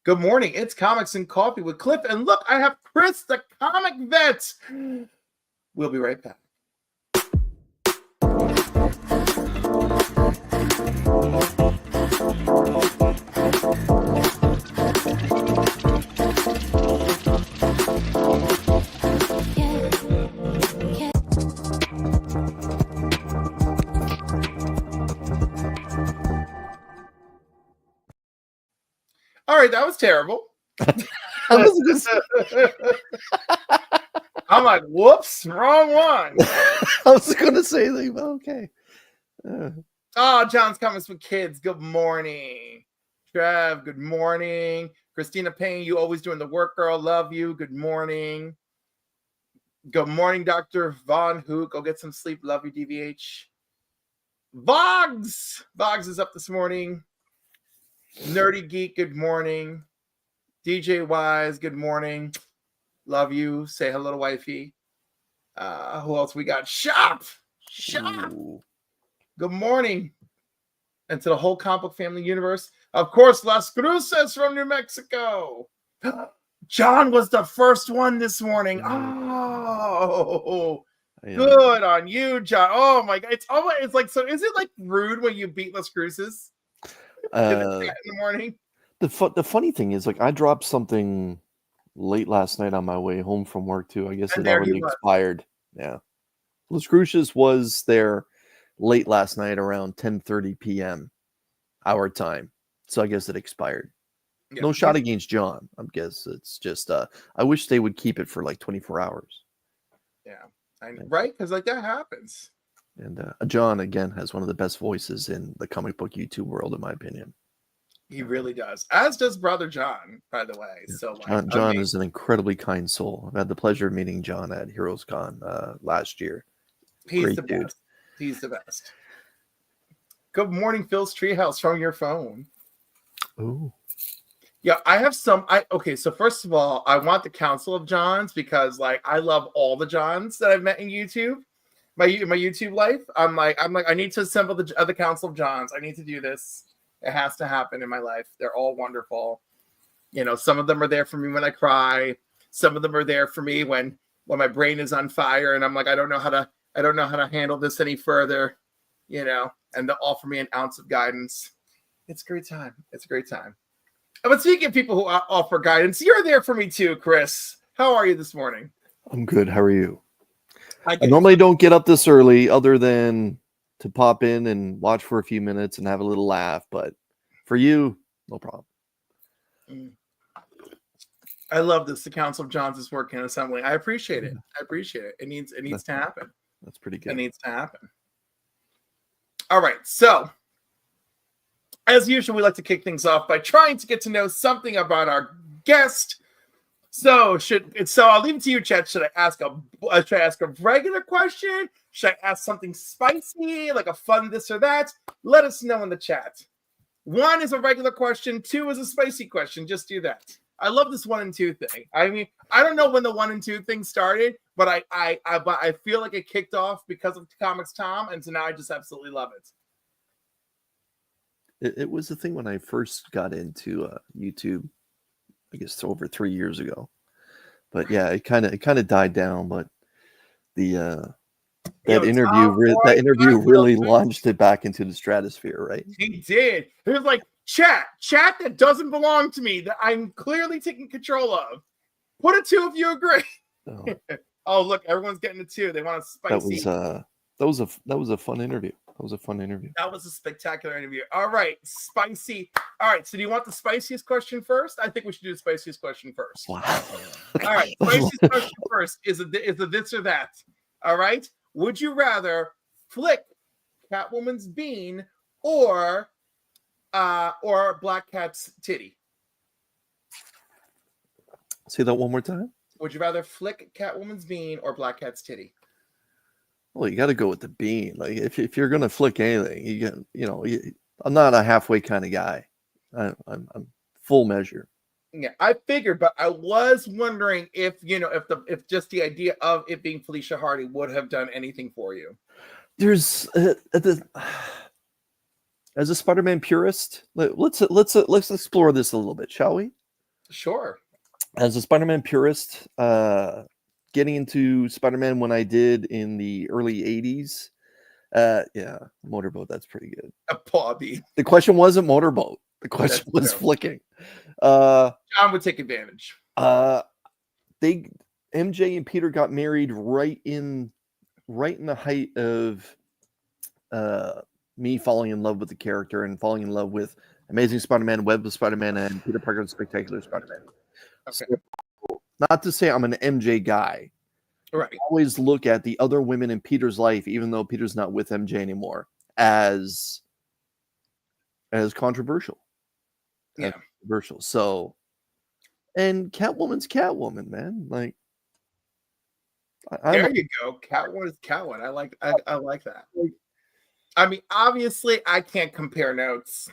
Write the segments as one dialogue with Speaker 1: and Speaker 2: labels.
Speaker 1: Good morning. It's Comics and Coffee with Cliff. And look, I have Chris, the comic vet. We'll be right back. All right, that was terrible. I'm like, whoops, wrong one.
Speaker 2: I was going to say, like, okay.
Speaker 1: Oh, John's Comics with Kids. Good morning. Trev, good morning. Christina Payne, you always doing the work, girl. Love you. Good morning. Good morning, Dr. Von Hook. Go get some sleep. Love you, DVH. Boggs is up this morning. Nerdy Geek, good morning. DJ Wise, good morning. Love you. Say hello to wifey. Who else we got? Shop. Ooh. Good morning. And to the whole comic book family universe. Of course, Las Cruces from New Mexico. John was the first one this morning. Oh, good on you, John. Oh my God. It's like, so is it like rude when you beat Las Cruces in the morning?
Speaker 2: The funny thing is, like, I dropped something late last night on my way home from work too. I guess it already expired. Yeah. Las Cruces was there late last night around 10:30 p.m. our time. So I guess it expired. Yeah. No shot against John. I guess it's just I wish they would keep it for like 24 hours.
Speaker 1: Yeah. Right? Because like that happens.
Speaker 2: And John, again, has one of the best voices in the comic book YouTube world, in my opinion.
Speaker 1: He really does. As does Brother John, by the way. Yeah. So
Speaker 2: John is an incredibly kind soul. I've had the pleasure of meeting John at Heroes Con last year.
Speaker 1: He's great the dude. Best. He's the best. Good morning, Phil's Treehouse from your phone.
Speaker 2: Oh.
Speaker 1: Yeah, I have some. Okay, so first of all, I want the Council of Johns because like I love all the Johns that I've met in YouTube. My YouTube life. I'm like, I need to assemble the Council of Johns. I need to do this. It has to happen in my life. They're all wonderful. You know, some of them are there for me when I cry. Some of them are there for me when my brain is on fire and I'm like, I don't know how to handle this any further, you know, and they'll offer me an ounce of guidance. It's a great time. It's a great time. But speaking of people who offer guidance, you're there for me too, Chris. How are you this morning?
Speaker 2: I'm good. How are you? I normally don't get up this early other than to pop in and watch for a few minutes and have a little laugh. But for you, no problem.
Speaker 1: I love this. The Council of Johns is working in assembly. I appreciate it. I appreciate it. It needs to happen.
Speaker 2: That's pretty good.
Speaker 1: It needs to happen. All right. So, as usual, we like to kick things off by trying to get to know something about our guest. So I'll leave it to you, Chet. Should I ask a regular question? Should I ask something spicy, like a fun this or that? Let us know in the chat. 1 is a regular question. 2 is a spicy question. Just do that. I love this 1 and 2 thing. I mean, I don't know when the 1 and 2 thing started, but I feel like it kicked off because of Comics Tom, and so now I just absolutely love
Speaker 2: it. It was the thing when I first got into YouTube, I guess over 3 years ago. But yeah, it kind of died down. But the that interview really launched it back into the stratosphere, right?
Speaker 1: He did. It was like chat that doesn't belong to me that I'm clearly taking control of. Put a 2 if you agree. Oh, oh look, everyone's getting a 2. They want a spicy.
Speaker 2: That was a fun interview. That was a fun interview.
Speaker 1: That was a spectacular interview. All right, spicy. All right, so do you want the spiciest question first? I think we should do the spiciest question first.
Speaker 2: Wow.
Speaker 1: All right, spiciest question first is the this or that. All right. Would you rather flick Catwoman's bean or Black Cat's titty?
Speaker 2: Say that one more time.
Speaker 1: Would you rather flick Catwoman's bean or Black Cat's titty?
Speaker 2: Well, you got to go with the bean. Like if you're gonna flick anything, I'm not a halfway kind of guy. I'm full measure.
Speaker 1: Yeah, I figured, but I was wondering if just the idea of it being Felicia Hardy would have done anything for you.
Speaker 2: There's as a Spider-Man purist, let's explore this a little bit, shall we?
Speaker 1: Sure.
Speaker 2: As a Spider-Man purist, getting into Spider-Man when I did in the early 80s, yeah, motorboat, that's pretty good.
Speaker 1: A Bobby.
Speaker 2: The question wasn't motorboat. The question was flicking.
Speaker 1: John would take advantage.
Speaker 2: MJ and Peter got married right in the height of me falling in love with the character and falling in love with Amazing Spider-Man, Web of Spider-Man, and Peter Parker's Spectacular Spider-Man.
Speaker 1: Okay.
Speaker 2: So, not to say I'm an MJ guy.
Speaker 1: Right.
Speaker 2: I always look at the other women in Peter's life, even though Peter's not with MJ anymore, as controversial.
Speaker 1: Yeah.
Speaker 2: Controversial. So, and Catwoman's Catwoman, man. Like,
Speaker 1: there you go. Catwoman is Catwoman. I like that. I mean, obviously, I can't compare notes.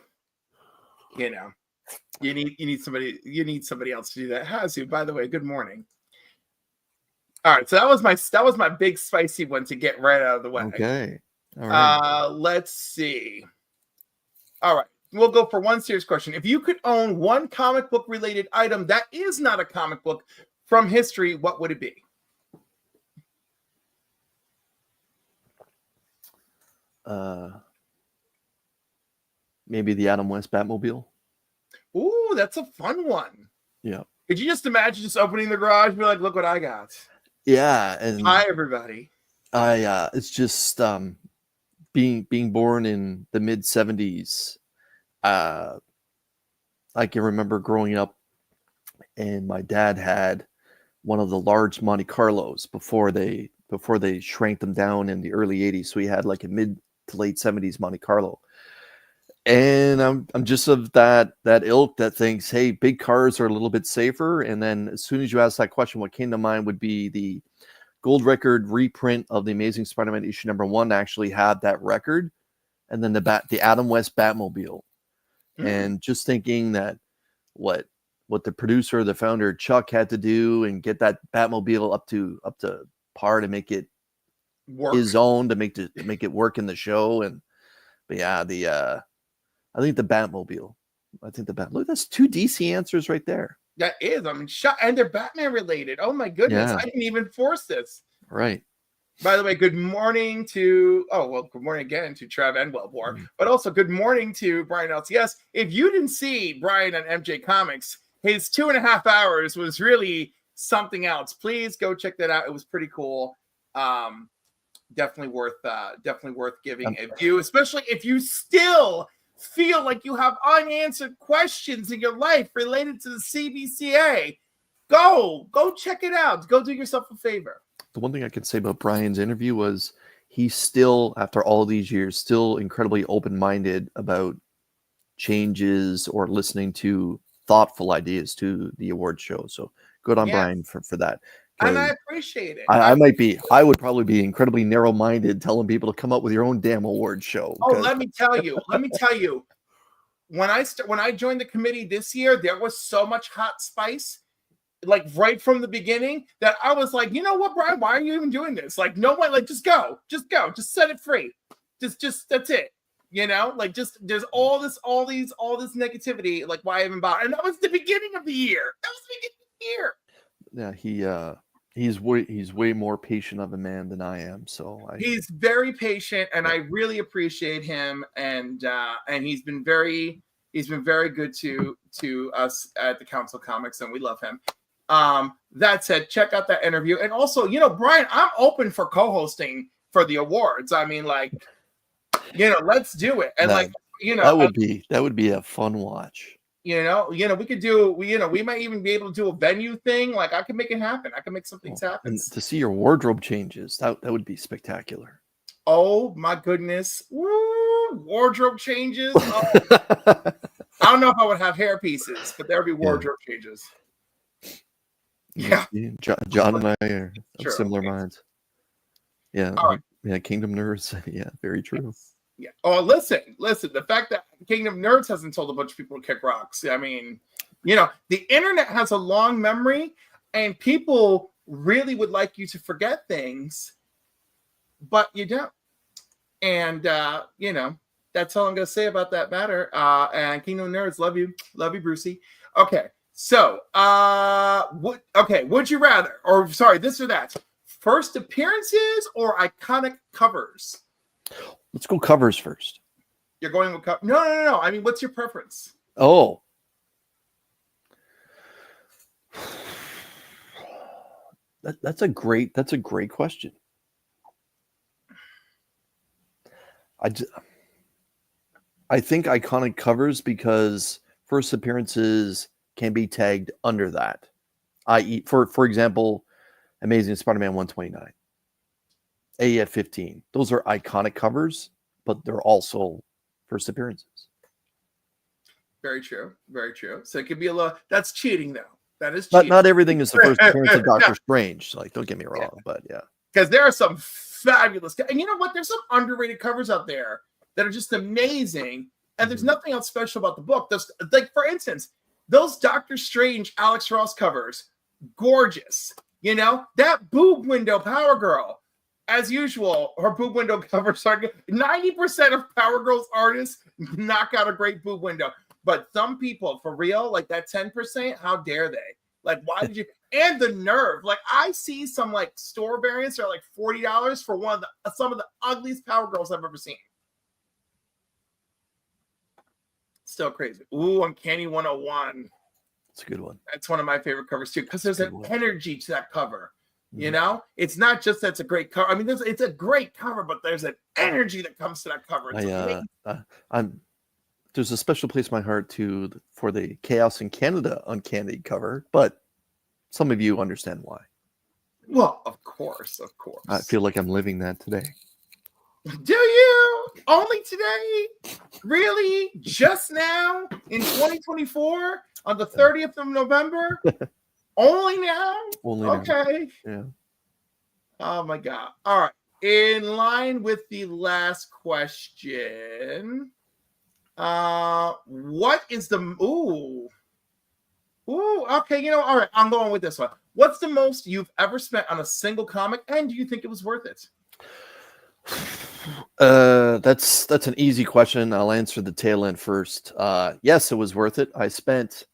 Speaker 1: You know, you need somebody else to do that. Has you, by the way. Good morning. All right, so that was my big spicy one to get right out of the way.
Speaker 2: Okay. All right.
Speaker 1: Let's see. All right, we'll go for one serious question. If you could own one comic book related item that is not a comic book from history, what would it be?
Speaker 2: Maybe the Adam West Batmobile.
Speaker 1: Ooh, that's a fun one.
Speaker 2: Yeah.
Speaker 1: Could you just imagine just opening the garage and be like, look what I got?
Speaker 2: Yeah. And
Speaker 1: hi, everybody.
Speaker 2: It's just being born in the mid 70s. I can remember growing up and my dad had one of the large Monte Carlos before they shrank them down in the early 80s. So he had like a mid to late 70s Monte Carlo. And I'm just of that ilk that thinks, hey, big cars are a little bit safer. And then as soon as you ask that question, what came to mind would be the gold record reprint of the Amazing Spider-Man issue #1 actually had that record, and then the Adam West Batmobile. And just thinking that what the producer, the founder Chuck had to do and get that Batmobile up to par to make it his own, to make it work in the show. And but yeah, I think the Batmobile. Look, that's 2 DC answers right there.
Speaker 1: That is. I mean, and they're Batman related. Oh my goodness. Yeah. I didn't even force this.
Speaker 2: Right.
Speaker 1: By the way, good morning to good morning again to Trev and Wellbore, but also good morning to Brian else. Yes, if you didn't see Brian on MJ Comics, his 2.5 hours was really something else. Please go check that out. It was pretty cool. Definitely worth giving a view, especially if you still feel like you have unanswered questions in your life related to the CBCA. Go check it out. Go do yourself a favor.
Speaker 2: The one thing I could say about Brian's interview was he's still, after all these years, still incredibly open-minded about changes or listening to thoughtful ideas to the award show. So good on Brian for that.
Speaker 1: And I appreciate it.
Speaker 2: I would probably be incredibly narrow-minded telling people to come up with your own damn award show.
Speaker 1: Oh, let me tell you. When I joined the committee this year, there was so much hot spice, like right from the beginning, that I was like, you know what, Brian, why are you even doing this? Like, no one, like, just go, just set it free. Just that's it. You know, like there's all this negativity. Like, why even bother? And that was the beginning of the year.
Speaker 2: Yeah, he's way more patient of a man than I am. So
Speaker 1: he's very patient, and I really appreciate him. And he's been very good to us at the Council Comics, and we love him. That said, check out that interview, and also, Brian, I'm open for co-hosting for the awards. I mean, like, let's do it, and
Speaker 2: that would be a fun watch.
Speaker 1: We could do, we might even be able to do a venue thing. Like, I can make it happen. I can make some things happen.
Speaker 2: And to see your wardrobe changes, that would be spectacular.
Speaker 1: Oh my goodness. Woo, wardrobe changes. Oh. I don't know if I would have hair pieces, but there would be wardrobe changes. Yeah.
Speaker 2: John and I are of similar minds. Yeah. Right. Yeah. Kingdom Nerds. Yeah. Very true.
Speaker 1: Yes. Yeah. Oh, listen. The fact that Kingdom Nerds hasn't told a bunch of people to kick rocks. I mean, the internet has a long memory, and people really would like you to forget things, but you don't. And, that's all I'm going to say about that matter. And Kingdom Nerds, love you, Brucey. Okay. So, would you rather, or sorry, this or that? First appearances or iconic covers?
Speaker 2: Let's go covers first.
Speaker 1: You're going with cover? No. I mean, what's your preference?
Speaker 2: Oh. That's a great question. I think iconic covers because first appearances can be tagged under that. I.e., for example, Amazing Spider-Man 129, AF 15. Those are iconic covers, but they're also first appearances.
Speaker 1: Very true. Very true. So it could be a little. That's cheating, though. That is
Speaker 2: cheating.
Speaker 1: But
Speaker 2: not everything is the first appearance of Doctor Strange. Like, don't get me wrong, but yeah.
Speaker 1: Because there are some fabulous, and you know what? There's some underrated covers out there that are just amazing, and there's nothing else special about the book. There's, like, for instance, those Doctor Strange Alex Ross covers, gorgeous. You know, that boob window Power Girl, as usual, her boob window covers are good. 90% of Power Girl's artists knock out a great boob window. But some people, for real, like that 10%, how dare they? Like, why did you? And the nerve. Like, I see some like store variants are like $40 for some of the ugliest Power Girls I've ever seen. Still crazy. Ooh, Uncanny 101.
Speaker 2: It's a good one.
Speaker 1: That's one of my favorite covers too, because there's an energy to that cover. You know, it's not just that's a great cover. I mean, it's a great cover, but there's an energy that comes to that cover.
Speaker 2: There's a special place in my heart for the Chaos in Canada Uncanny cover, but some of you understand why.
Speaker 1: Well, of course.
Speaker 2: I feel like I'm living that today.
Speaker 1: Do you? Only today? Really? Just now? In 2024? On the 30th of November? Only now?
Speaker 2: Only
Speaker 1: okay.
Speaker 2: Now. Yeah.
Speaker 1: Oh my God. All right. In line with the last question, what is the okay, you know, all right, I'm going with this one. What's the most you've ever spent on a single comic, and do you think it was worth it?
Speaker 2: That's an easy question. I'll answer the tail end first. Yes, it was worth it. I spent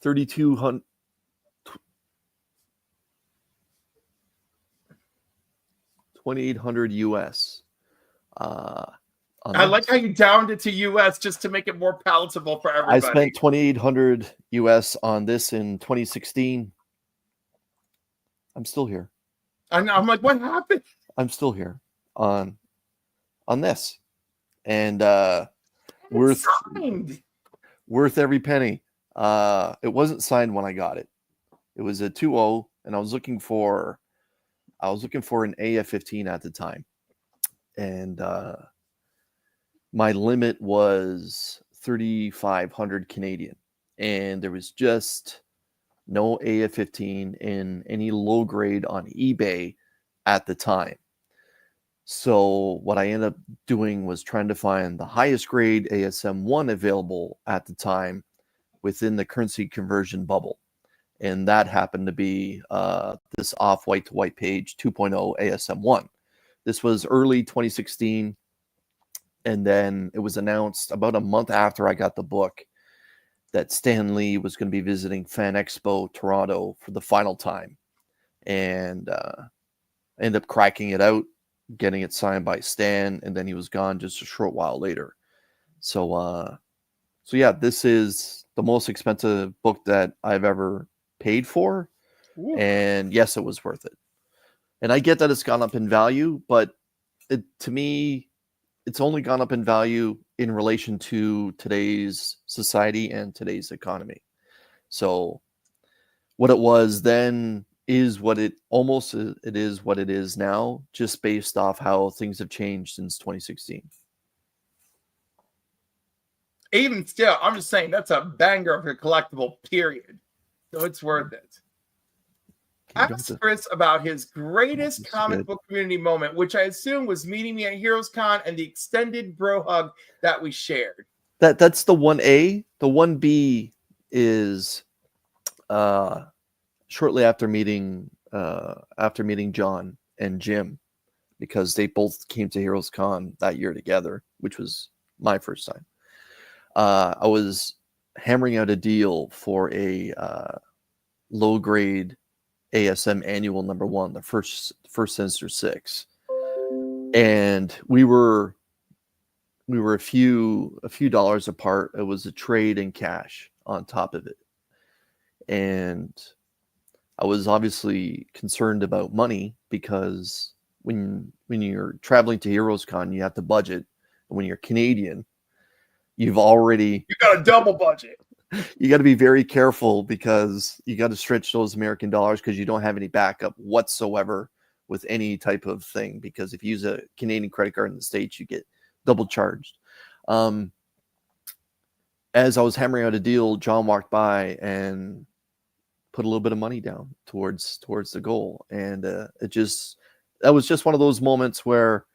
Speaker 2: $2,800 US.
Speaker 1: I like how you downed it to US just to make it more palatable for everybody.
Speaker 2: I spent $2,800 US on this in 2016. I'm still here.
Speaker 1: I'm like, what happened?
Speaker 2: I'm still here on this, and worth every penny. It wasn't signed when I got it. It was a 2.0, and I was looking for an AF-15 at the time, and my limit was 3,500 Canadian, and there was just no AF-15 in any low grade on eBay at the time. So what I ended up doing was trying to find the highest grade ASM1 available at the time within the currency conversion bubble. And that happened to be this off-white to white page 2.0 ASM1. This was early 2016. And then it was announced about a month after I got the book that Stan Lee was going to be visiting Fan Expo Toronto for the final time. And I ended up cracking it out, getting it signed by Stan, and then he was gone just a short while later. So yeah, this is the most expensive book that I've ever paid for. Ooh. And yes, it was worth it. And I get that it's gone up in value, but to me, it's only gone up in value in relation to today's society and today's economy. So what it was then is what it is what it is now, just based off how things have changed since 2016.
Speaker 1: Even still, I'm just saying that's a banger of a collectible, period. So it's worth it. Ask Chris about his greatest comic book community moment, which I assume was meeting me at Heroes Con and the extended bro hug that we shared.
Speaker 2: That's the 1A. The 1B is shortly after meeting John and Jim, because they both came to Heroes Con that year together, which was my first time. I was hammering out a deal for a low grade ASM annual #1, the first Sinister Six, and we were a few dollars apart. It was a trade in cash on top of it, and I was obviously concerned about money because when you're traveling to Heroes Con, you have to budget, and when you're Canadian, you
Speaker 1: got a double budget.
Speaker 2: You got to be very careful because you got to stretch those American dollars because you don't have any backup whatsoever with any type of thing. Because if you use a Canadian credit card in the States, you get double charged. As I was hammering out a deal, John walked by and put a little bit of money down towards the goal, and that was just one of those moments where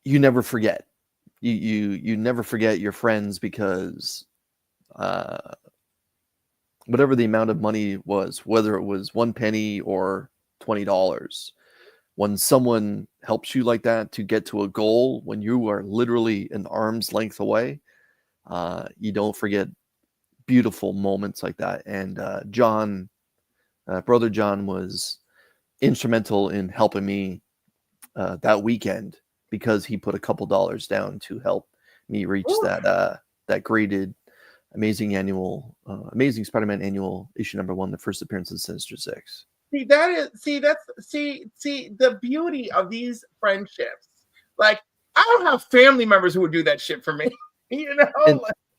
Speaker 2: you never forget. You never forget your friends because whatever the amount of money was, whether it was 1 penny or $20, when someone helps you like that to get to a goal, when you are literally an arm's length away, you don't forget beautiful moments like that. And John, brother John, was instrumental in helping me that weekend, because he put a couple dollars down to help me reach that graded Amazing Spider-Man annual issue #1, the first appearance of Sinister Six.
Speaker 1: See the beauty of these friendships. Like, I don't have family members who would do that shit for me. You know?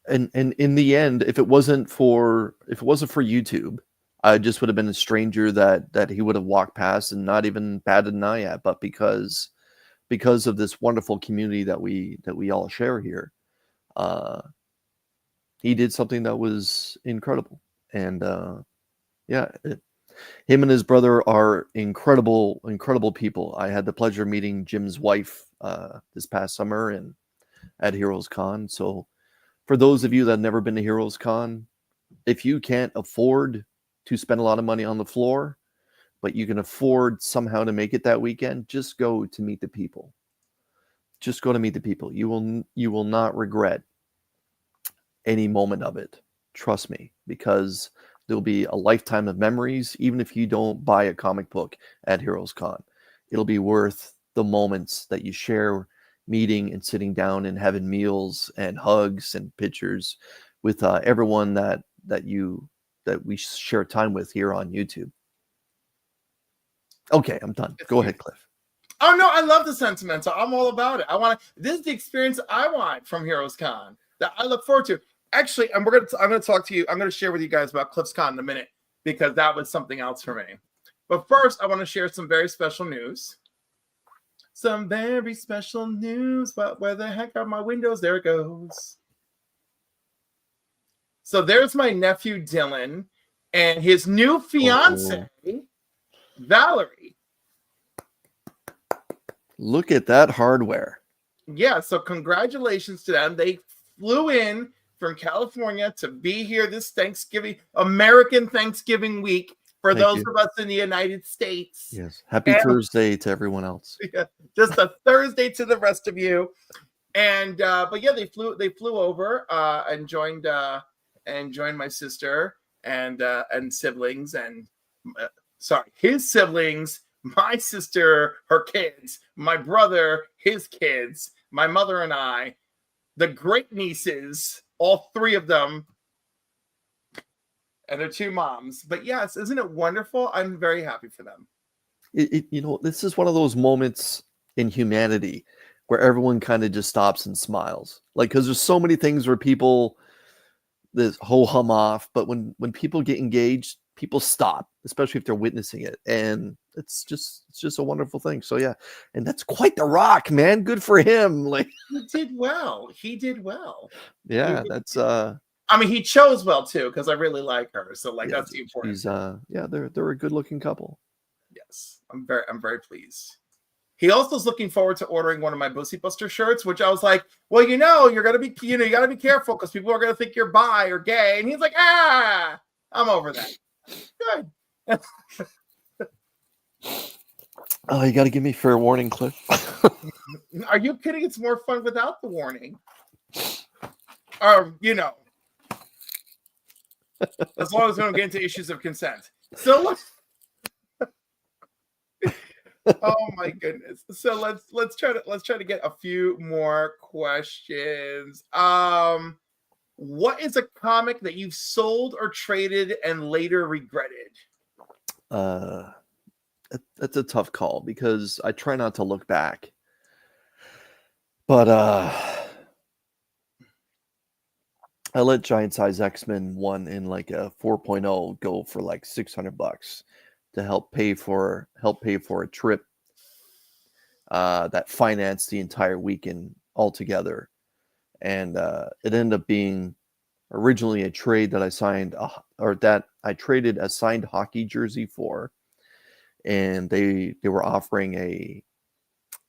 Speaker 2: And in the end, if it wasn't for YouTube, I just would have been a stranger that he would have walked past and not even batted an eye at. But because of this wonderful community that we all share here, he did something that was incredible. And him and his brother are incredible people. I had the pleasure of meeting Jim's wife this past summer and at Heroes Con. So for those of you that have never been to Heroes Con, if you can't afford to spend a lot of money on the floor, but you can afford somehow to make it that weekend, just go to meet the people. Just go to meet the people. You will not regret any moment of it. Trust me, because there'll be a lifetime of memories. Even if you don't buy a comic book at Heroes Con, it'll be worth the moments that you share meeting and sitting down and having meals and hugs and pictures with everyone that we share time with here on YouTube. Okay, I'm done. Go ahead, Cliff.
Speaker 1: Oh no, I love the sentimental. I'm all about it. This is the experience I want from Heroes Con that I look forward to. Actually, I'm going to talk to you. I'm going to share with you guys about Cliff's Con in a minute, because that was something else for me. But first, I want to share some very special news. Some very special news. But where the heck are my windows? There it goes. So there's my nephew Dylan and his new fiance, Valerie.
Speaker 2: Look at that hardware.
Speaker 1: Yeah, so congratulations to them. They flew in from California to be here this Thanksgiving, American Thanksgiving week, for those of us in the United States.
Speaker 2: Yes. Happy Thursday to everyone else.
Speaker 1: Yeah, just a Thursday to the rest of you. And but yeah, they flew over and joined my sister and siblings, and his siblings, my sister, her kids, my brother, his kids, my mother and I, the great nieces, all three of them, and their two moms. But yes, isn't it wonderful? I'm very happy for them.
Speaker 2: This is one of those moments in humanity where everyone kind of just stops and smiles. Like, because there's so many things where people this ho-hum off, but when people get engaged, people stop, especially if they're witnessing it, and it's just a wonderful thing. So yeah, and that's quite the rock, man. Good for him. Like,
Speaker 1: he did well.
Speaker 2: Yeah, that's
Speaker 1: I mean, he chose well too, because I really like her. So that's the important.
Speaker 2: He's they're a good looking couple.
Speaker 1: Yes, I'm very pleased. He also is looking forward to ordering one of my Bussy Buster shirts, which I was like, well, you gotta be careful, because people are gonna think you're bi or gay. And he's like, I'm over that. Good.
Speaker 2: Oh, you got to give me fair warning, Cliff.
Speaker 1: Are you kidding? It's more fun without the warning. Or, as long as we don't get into issues of consent. So oh my goodness. So let's try to get a few more questions. What is a comic that you've sold or traded and later regretted?
Speaker 2: That's a tough call because I try not to look back. But I let Giant Size X-Men 1 in like a 4.0 go for like $600 to help pay for a trip that financed the entire weekend altogether. And it ended up being originally a trade that I signed that I traded a signed hockey jersey for, and they were offering a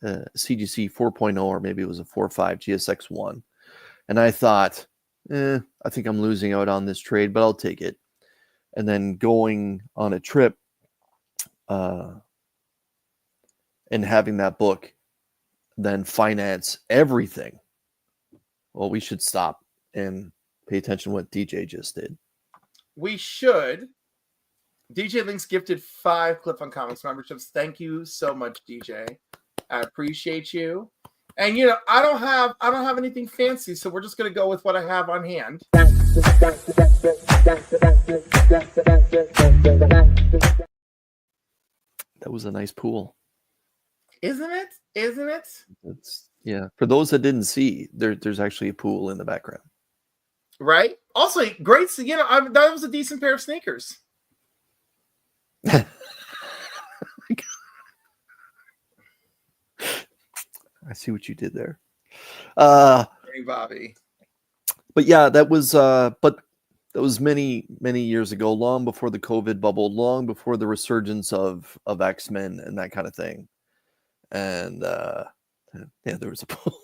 Speaker 2: CGC 4.0, or maybe it was a 4.5 GSX1, and I thought, I think I'm losing out on this trade, but I'll take it. And then going on a trip and having that book then finance everything. Well, we should stop and pay attention to what DJ just did.
Speaker 1: We should. DJ Links gifted 5 Cliff on Comics memberships. Thank you so much, DJ. I appreciate you. And I don't have anything fancy, so we're just gonna go with what I have on hand.
Speaker 2: That was a nice pool.
Speaker 1: Isn't it?
Speaker 2: It's, yeah. For those that didn't see, there's actually a pool in the background.
Speaker 1: Right. Also, great. That was a decent pair of sneakers.
Speaker 2: I see what you did there.
Speaker 1: Hey, Bobby.
Speaker 2: But yeah, that was many years ago, long before the COVID bubble, long before the resurgence of X-Men and that kind of thing. And yeah, there was a poll.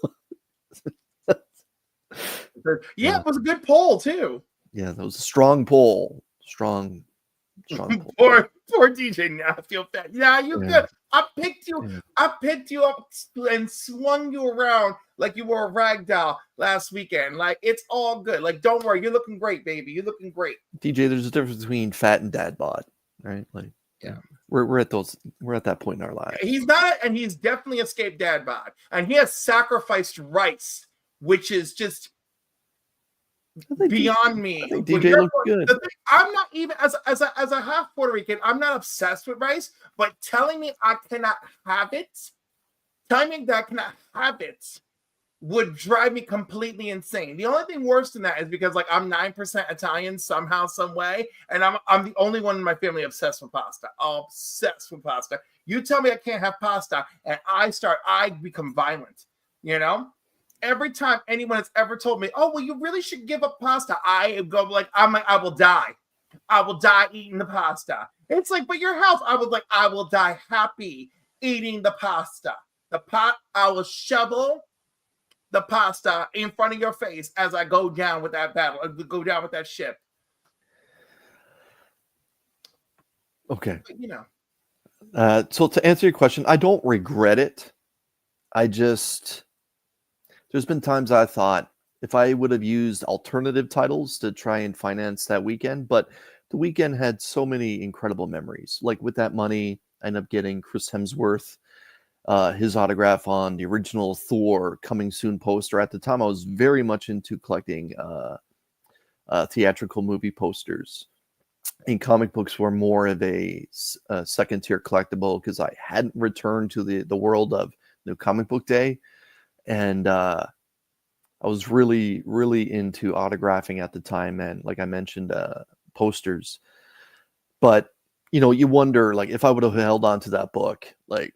Speaker 1: Yeah, it was a good poll too.
Speaker 2: Yeah, that was a strong poll. Strong poll.
Speaker 1: Poor DJ. Now I feel bad. Yeah, you're good. I picked you up and swung you around like you were a rag doll last weekend. Like, it's all good. Like, don't worry, you're looking great, baby. You're looking great.
Speaker 2: DJ, there's a difference between fat and dad bod, right? Like,
Speaker 1: yeah,
Speaker 2: we're at that point in our lives.
Speaker 1: He's not, and he's definitely escaped dad bod, and he has sacrificed rice, which is just beyond me.
Speaker 2: I think DJ looks good.
Speaker 1: I'm not even as a half Puerto Rican. I'm not obsessed with rice, but telling me I cannot have it, would drive me completely insane. The only thing worse than that is because like I'm 9% Italian somehow, some way, and I'm the only one in my family obsessed with pasta. Obsessed with pasta. You tell me I can't have pasta, and I become violent. Every time anyone has ever told me, "Oh, well, you really should give up pasta," I go like, I will die. I will die eating the pasta. It's like, but your health. I will die happy eating the pasta. I will shovel the pasta in front of your face as I go down with that battle, go down with that ship.
Speaker 2: Okay.
Speaker 1: But,
Speaker 2: so to answer your question, I don't regret it. There's been times I thought if I would have used alternative titles to try and finance that weekend, but the weekend had so many incredible memories. Like with that money, I ended up getting Chris Hemsworth, his autograph on the original Thor coming soon poster. At the time, I was very much into collecting theatrical movie posters. And comic books were more of a second tier collectible because I hadn't returned to the world of New Comic Book Day. And I was really, really into autographing at the time. And like I mentioned, posters. But, you wonder, like, if I would have held on to that book, like,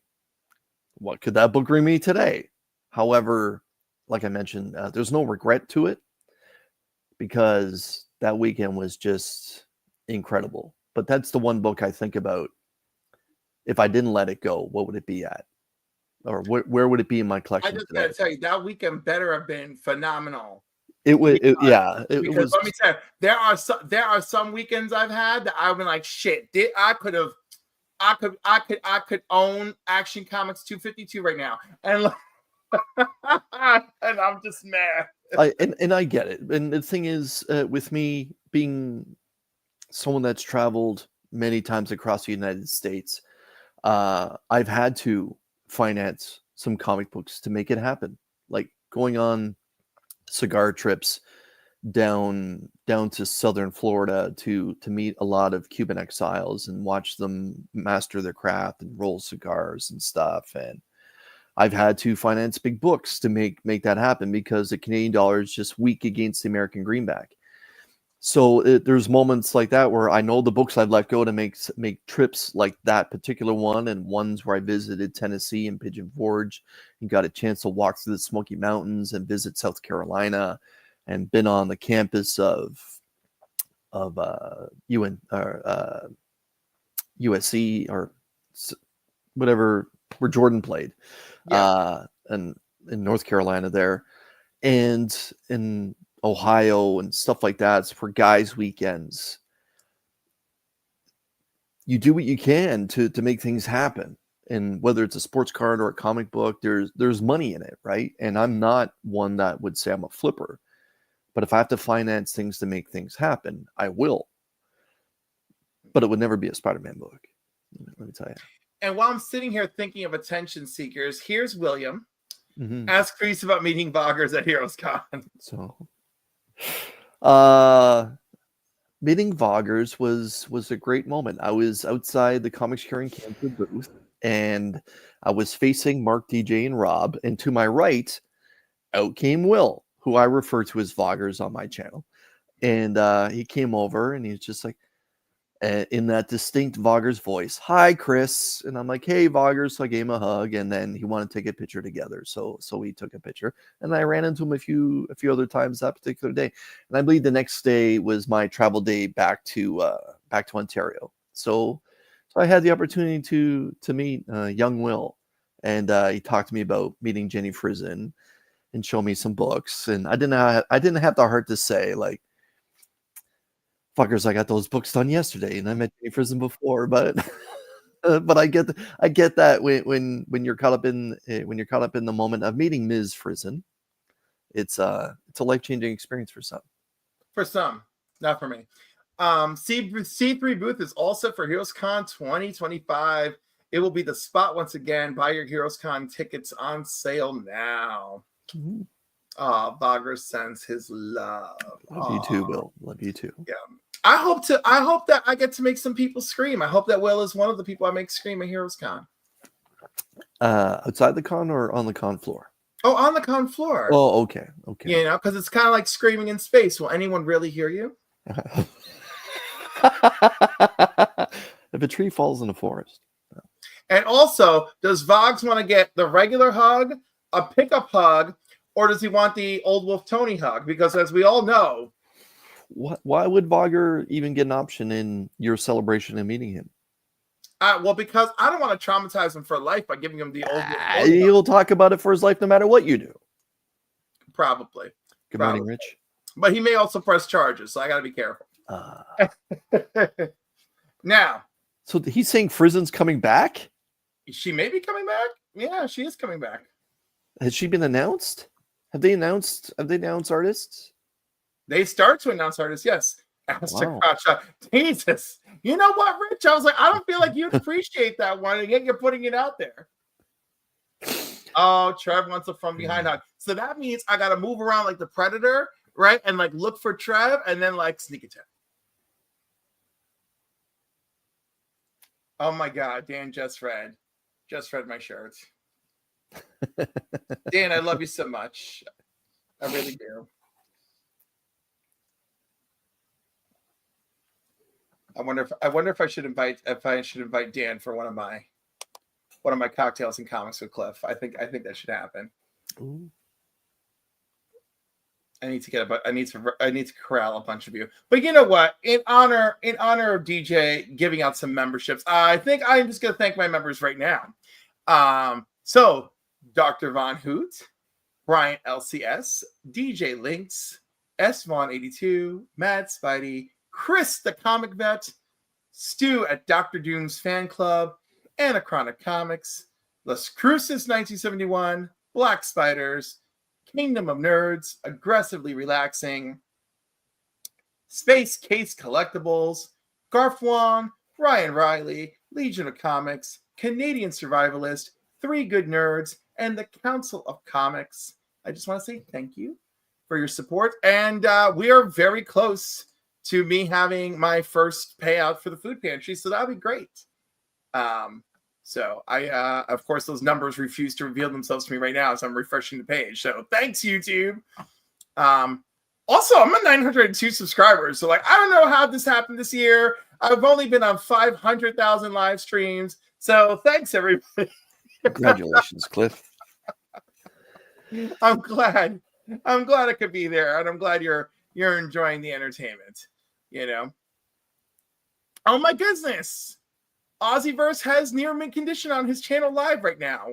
Speaker 2: what could that book bring me today? However, like I mentioned, there's no regret to it because that weekend was just incredible. But that's the one book I think about. If I didn't let it go, what would it be at? Or where would it be in my collection?
Speaker 1: I just gotta tell you, that weekend better have been phenomenal.
Speaker 2: It was, yeah.
Speaker 1: Let me tell you, there are some weekends I've had that I've been like, shit. I could own Action Comics 252 right now, and And I'm just mad.
Speaker 2: I get it. And the thing is, with me being someone that's traveled many times across the United States, I've had to finance some comic books to make it happen. Like going on cigar trips down to southern Florida to meet a lot of Cuban exiles and watch them master their craft and roll cigars and stuff. And I've had to finance big books to make that happen because the Canadian dollar is just weak against the American greenback. So there's moments like that where I know the books I've let go to make trips like that particular one, and ones where I visited Tennessee and Pigeon Forge and got a chance to walk through the Smoky Mountains and visit South Carolina, and been on the campus of UN or USC or whatever where Jordan played, and in North Carolina there, and in Ohio and stuff like that. It's for guys' weekends. You do what you can to make things happen. And whether it's a sports card or a comic book, there's money in it, right? And I'm not one that would say I'm a flipper. But if I have to finance things to make things happen, I will. But it would never be a Spider-Man book. Let me tell you.
Speaker 1: And while I'm sitting here thinking of attention seekers, here's William. Ask Chris about meeting Boggers at Heroes Con.
Speaker 2: So meeting Voggers was a great moment. I was outside the Comics Curing Cancer booth, and I was facing Mark, DJ, and Rob, and to my right, out came Will, who I refer to as Voggers on my channel. And he came over, and he's just like, in that distinct Voggers voice, "Hi, Chris." And I'm like, "Hey, Voggers." So I gave him a hug, and then he wanted to take a picture together. So we took a picture, and I ran into him a few other times that particular day. And I believe the next day was my travel day back to Ontario. So I had the opportunity to meet young Will, and he talked to me about meeting Jenny Frison and show me some books. And I didn't have the heart to say, like, "Fuckers, I got those books done yesterday, and I met Jenny Frison before," but but I get that when you're caught up in the moment of meeting Ms. Frison, it's a life-changing experience for some.
Speaker 1: For some, not for me. C3 booth is all set for Heroes Con 2025. It will be the spot once again. Buy your Heroes Con tickets on sale now. Bogger sends his love.
Speaker 2: Love you too, Will. Love you too.
Speaker 1: Yeah. I hope that I get to make some people scream. I hope that Will is one of the people I make scream at Heroes Con.
Speaker 2: Outside the con or on the con floor?
Speaker 1: Oh, on the con floor.
Speaker 2: Oh, okay.
Speaker 1: You know, because it's kind of like screaming in space. Will anyone really hear you?
Speaker 2: If a tree falls in a forest.
Speaker 1: And also, does Vogs want to get the regular hug, a pickup hug, or does he want the Old Wolf Tony hug? Because as we all know,
Speaker 2: why would Vogger even get an option in your celebration and meeting him?
Speaker 1: Well, because I don't want to traumatize him for life by giving him the Old Wolf.
Speaker 2: He'll talk about it for his life no matter what you do.
Speaker 1: Probably.
Speaker 2: Good morning, Rich.
Speaker 1: But he may also press charges, so I got to be careful. Now.
Speaker 2: So he's saying Frison's coming back?
Speaker 1: She may be coming back. Yeah, she is coming back.
Speaker 2: Has she been announced? Have they announced artists?
Speaker 1: They start to announce artists, yes.
Speaker 2: Wow.
Speaker 1: Jesus. You know what, Rich? I was like, I don't feel like you'd appreciate that one, and yet you're putting it out there. Oh, Trev wants a from behind hug. So that means I gotta move around like the Predator, right? And like look for Trev and then like sneak attack. Oh my god, Dan just read my shirt. Dan, I love you so much. I really do. I wonder if I should invite Dan for one of my cocktails and comics with Cliff. I think that should happen.
Speaker 2: Ooh.
Speaker 1: I need to corral a bunch of you. But you know what? In honor of DJ giving out some memberships, I think I'm just gonna thank my members right now. So Dr. Von Hoot, Brian LCS, DJ Links, S Vaughn 82, Mad Spidey, Chris the Comic Vet, Stu at Dr. Doom's Fan Club, Anachronic Comics, Las Cruces 1971, Black Spiders, Kingdom of Nerds, Aggressively Relaxing, Space Case Collectibles, Garfwan, Ryan Riley, Legion of Comics, Canadian Survivalist, Three Good Nerds, and the Council of Comics. I just want to say thank you for your support. And we are very close to me having my first payout for the food pantry, so that'll be great. So I, of course, those numbers refuse to reveal themselves to me right now, so I'm refreshing the page. So thanks, YouTube. Also, I'm at 902 subscribers, so like I don't know how this happened this year. I've only been on 500,000 live streams, so thanks everybody.
Speaker 2: Congratulations, Cliff.
Speaker 1: I'm glad I could be there, and I'm glad you're enjoying the entertainment. You know. Oh my goodness, Ozzyverse has near mint condition on his channel live right now.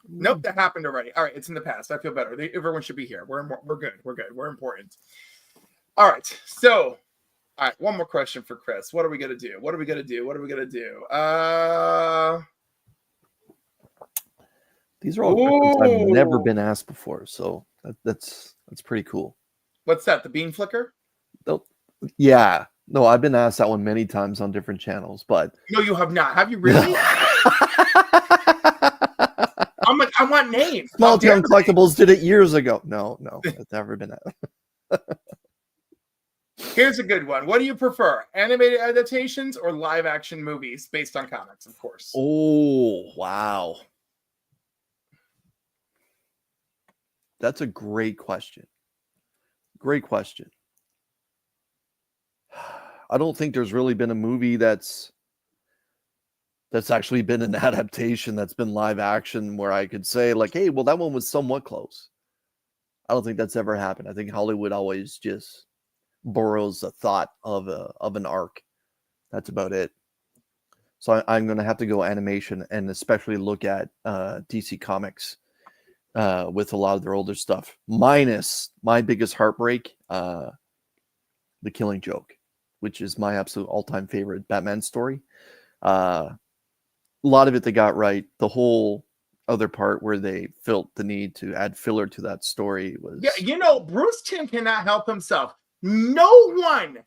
Speaker 1: Nope, that happened already. All right, it's in the past. I feel better. Everyone should be here. We're good. We're good. We're important. All right. So, all right, one more question for Chris. What are we gonna do?
Speaker 2: These are all questions I've never been asked before, so that's pretty cool.
Speaker 1: What's that? The bean flicker?
Speaker 2: Oh, yeah. No, I've been asked that one many times on different channels, but
Speaker 1: no, you have not. Have you really? I'm like, I want names.
Speaker 2: Small Town Collectibles did it years ago. No, it's never been that.
Speaker 1: Here's a good one. What do you prefer? Animated adaptations or live action movies based on comics, of course?
Speaker 2: Oh, wow. That's a great question. Great question. I don't think there's really been a movie that's actually been an adaptation that's been live action where I could say like, hey, well, that one was somewhat close. I don't think that's ever happened. I think Hollywood always just borrows a thought of an arc. That's about it. So I'm going to have to go animation and especially look at DC Comics with a lot of their older stuff, minus my biggest heartbreak, The Killing Joke, which is my absolute all-time favorite Batman story. A lot of it they got right. The whole other part where they felt the need to add filler to that story was...
Speaker 1: Yeah, you know, Bruce Timm cannot help himself. No one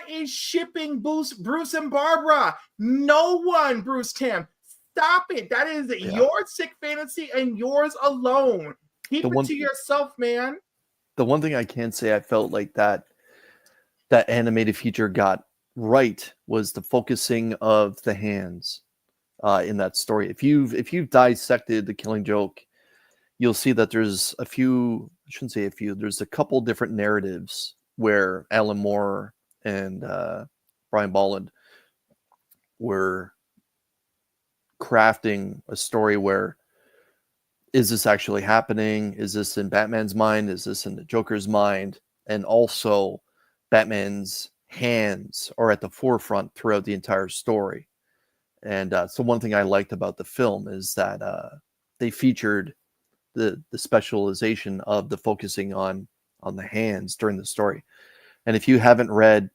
Speaker 1: is shipping Bruce and Barbara. No one, Bruce Timm. Stop it. That is your sick fantasy and yours alone. Keep it to yourself, man.
Speaker 2: The one thing I can say I felt like that animated feature got right was the focusing of the hands in that story. If you've dissected The Killing Joke, you'll see that there's there's a couple different narratives where Alan Moore and Brian Bolland were crafting a story where, is this actually happening? Is this in Batman's mind? Is this in the Joker's mind? And also Batman's hands are at the forefront throughout the entire story. And so one thing I liked about the film is that they featured the specialization of the focusing on the hands during the story. And if you haven't read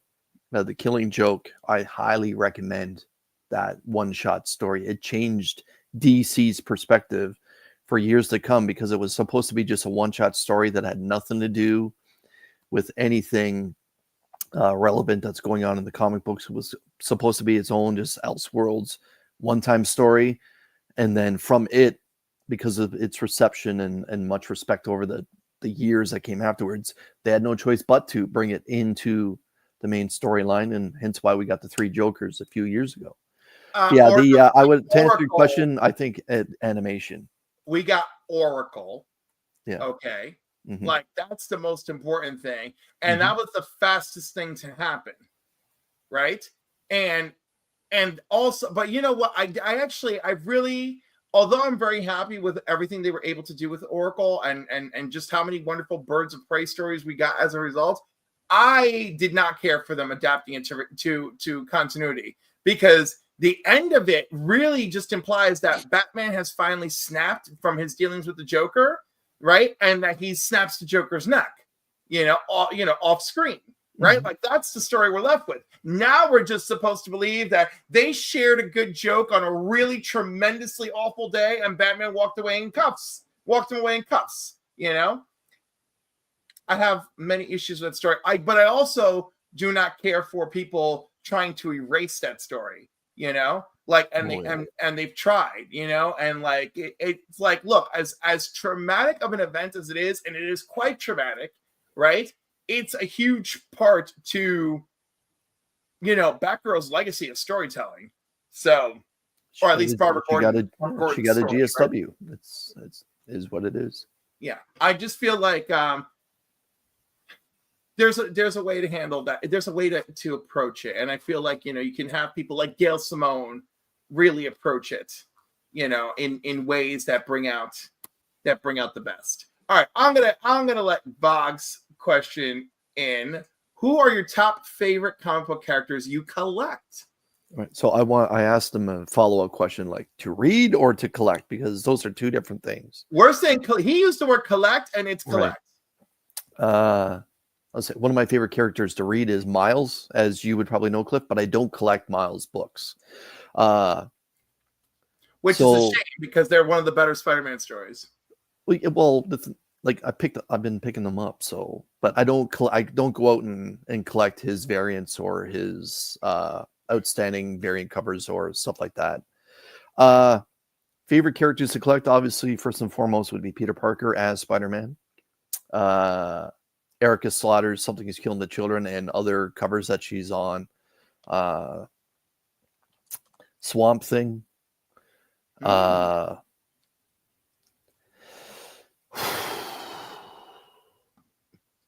Speaker 2: The Killing Joke, I highly recommend that one-shot story. It changed DC's perspective for years to come because it was supposed to be just a one-shot story that had nothing to do with anything relevant that's going on in the comic books. It was supposed to be its own just Elseworlds one-time story, and then from it, because of its reception and much respect over the years that came afterwards, they had no choice but to bring it into the main storyline, and hence why we got the three Jokers a few years ago. I would, to answer your question, I think animation.
Speaker 1: We got Oracle.
Speaker 2: Yeah.
Speaker 1: Okay. Mm-hmm. Like that's the most important thing. And that was the fastest thing to happen. Right. And also, but you know what? I really, although I'm very happy with everything they were able to do with Oracle and just how many wonderful Birds of Prey stories we got as a result, I did not care for them adapting it to continuity, because the end of it really just implies that Batman has finally snapped from his dealings with the Joker, right? And that he snaps the Joker's neck, off screen, right? Like that's the story we're left with. Now we're just supposed to believe that they shared a good joke on a really tremendously awful day, and Batman walked him away in cuffs. You know, I have many issues with that story. But I also do not care for people trying to erase that story. You know, like and they've tried. You know, and like it's like, look, as traumatic of an event as it is, and it is quite traumatic, right? It's a huge part to, you know, Batgirl's legacy of storytelling. So, or at least Barbara Gordon.
Speaker 2: She got a GSW. Right? It's is what it is.
Speaker 1: Yeah, I just feel like there's a way to handle that. There's a way to approach it, and I feel like, you know, you can have people like Gail Simone really approach it, you know, in ways that bring out the best. All right, I'm gonna let Boggs question in. Who are your top favorite comic book characters you collect?
Speaker 2: Right. So I asked them a follow-up question, like to read or to collect, because those are two different things.
Speaker 1: We're saying he used the word collect, and it's collect.
Speaker 2: Right. Let's say one of my favorite characters to read is Miles, as you would probably know, Cliff, but I don't collect Miles books.
Speaker 1: Which is a shame, because they're one of the better Spider-Man stories.
Speaker 2: Well, like I've been picking them up, so, but I don't go out and collect his variants or his outstanding variant covers or stuff like that. Favorite characters to collect, obviously, first and foremost, would be Peter Parker as Spider-Man. Erica Slaughter's Something Is Killing the Children and other covers that she's on. Swamp Thing.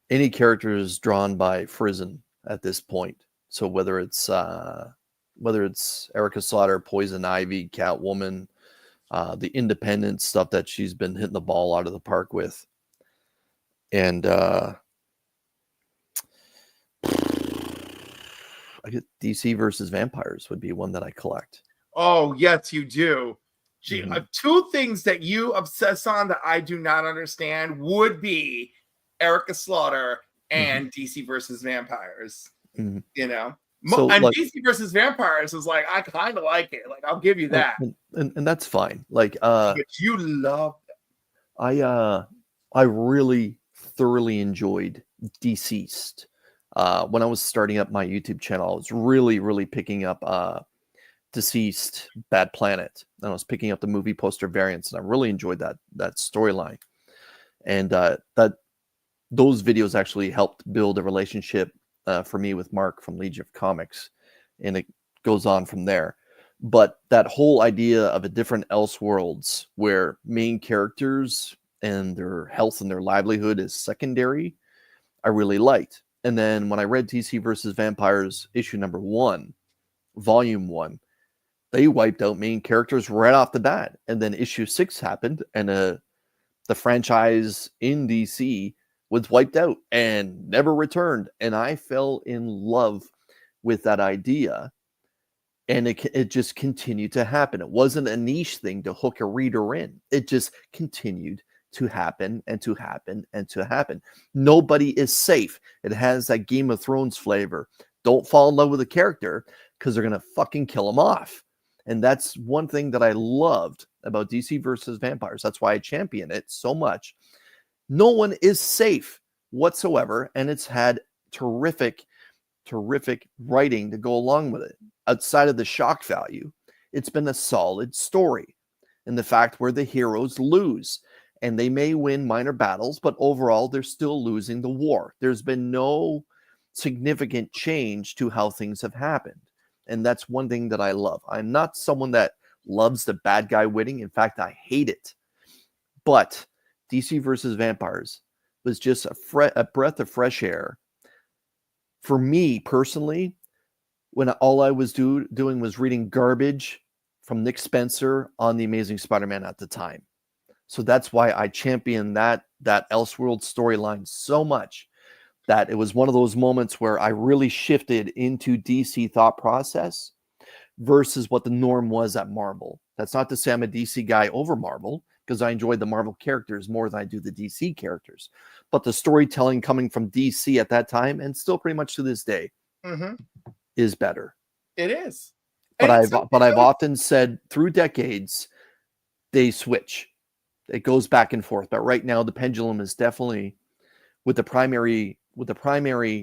Speaker 2: Any characters drawn by Frizen at this point. So whether it's Erica Slaughter, Poison Ivy, Catwoman, the independent stuff that she's been hitting the ball out of the park with. And I get DC versus Vampires would be one that I collect.
Speaker 1: Oh, yes, you do. Two things that you obsess on that I do not understand would be Erica Slaughter and DC versus Vampires. You know, so, and like, DC versus Vampires is like, I kind of like it. Like, I'll give you that,
Speaker 2: and that's fine. Like,
Speaker 1: but you love
Speaker 2: them. I really thoroughly enjoyed Deceased. When I was starting up my YouTube channel, I was really picking up Deceased, Bad Planet, and I was picking up the movie poster variants, and I really enjoyed that storyline. And those videos actually helped build a relationship for me with Mark from Legion of Comics, and it goes on from there. But that whole idea of a different Elseworlds where main characters and their health and their livelihood is secondary, I really liked. And then when I read DC versus Vampires issue number 1, volume 1, they wiped out main characters right off the bat. And then issue 6 happened, and the franchise in DC was wiped out and never returned. And I fell in love with that idea. And it just continued to happen. It wasn't a niche thing to hook a reader in. It just continued to happen and to happen and to happen. Nobody is safe. It has that Game of Thrones flavor. Don't fall in love with a character because they're going to fucking kill them off. And that's one thing that I loved about DC versus Vampires. That's why I champion it so much. No one is safe whatsoever, and it's had terrific writing to go along with it. Outside of the shock value, it's been a solid story. And the fact where the heroes lose, and they may win minor battles, but overall they're still losing the war. There's been no significant change to how things have happened. And that's one thing that I love. I'm not someone that loves the bad guy winning. In fact, I hate it. But DC versus Vampires was just a breath of fresh air. For me personally, when all I was doing was reading garbage from Nick Spencer on The Amazing Spider-Man at the time. So that's why I championed that Elseworld storyline so much, that it was one of those moments where I really shifted into DC thought process versus what the norm was at Marvel. That's not to say I'm a DC guy over Marvel, because I enjoyed the Marvel characters more than I do the DC characters. But the storytelling coming from DC at that time, and still pretty much to this day, is better.
Speaker 1: It is.
Speaker 2: But I've often said through decades, they switch. It goes back and forth. But right now, the pendulum is definitely with the primary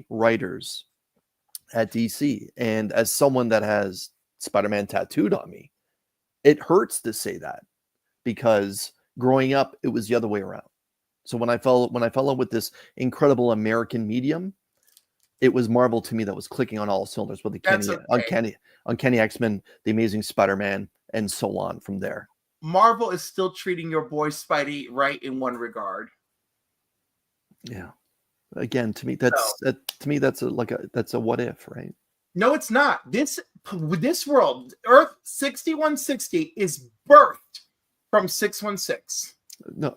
Speaker 2: writers at DC. And as someone that has Spider-Man tattooed on me, it hurts to say that, because growing up, it was the other way around. So when I fell in with this incredible American medium, it was Marvel to me that was clicking on all cylinders with the Uncanny X-Men, The Amazing Spider-Man, and so on from there.
Speaker 1: Marvel is still treating your boy Spidey right in one regard.
Speaker 2: Yeah. Again, to me, that's a what if, right?
Speaker 1: No, it's not. This world, Earth 6160, is birthed from 616.
Speaker 2: No.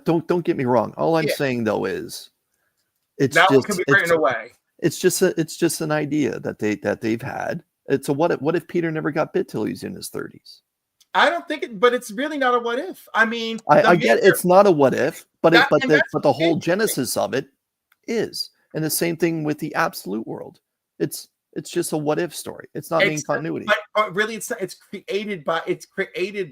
Speaker 2: Don't get me wrong. All I'm saying though is, it's
Speaker 1: that
Speaker 2: just
Speaker 1: can be written away.
Speaker 2: It's just an idea that they've had. It's a what if Peter never got bit till he's in his 30s?
Speaker 1: I don't think it, but it's really not a what if. I mean,
Speaker 2: I get it's not a what if, but the whole genesis of it is, and the same thing with the absolute world. It's just a what if story. It's not main continuity.
Speaker 1: But really, it's not. It's created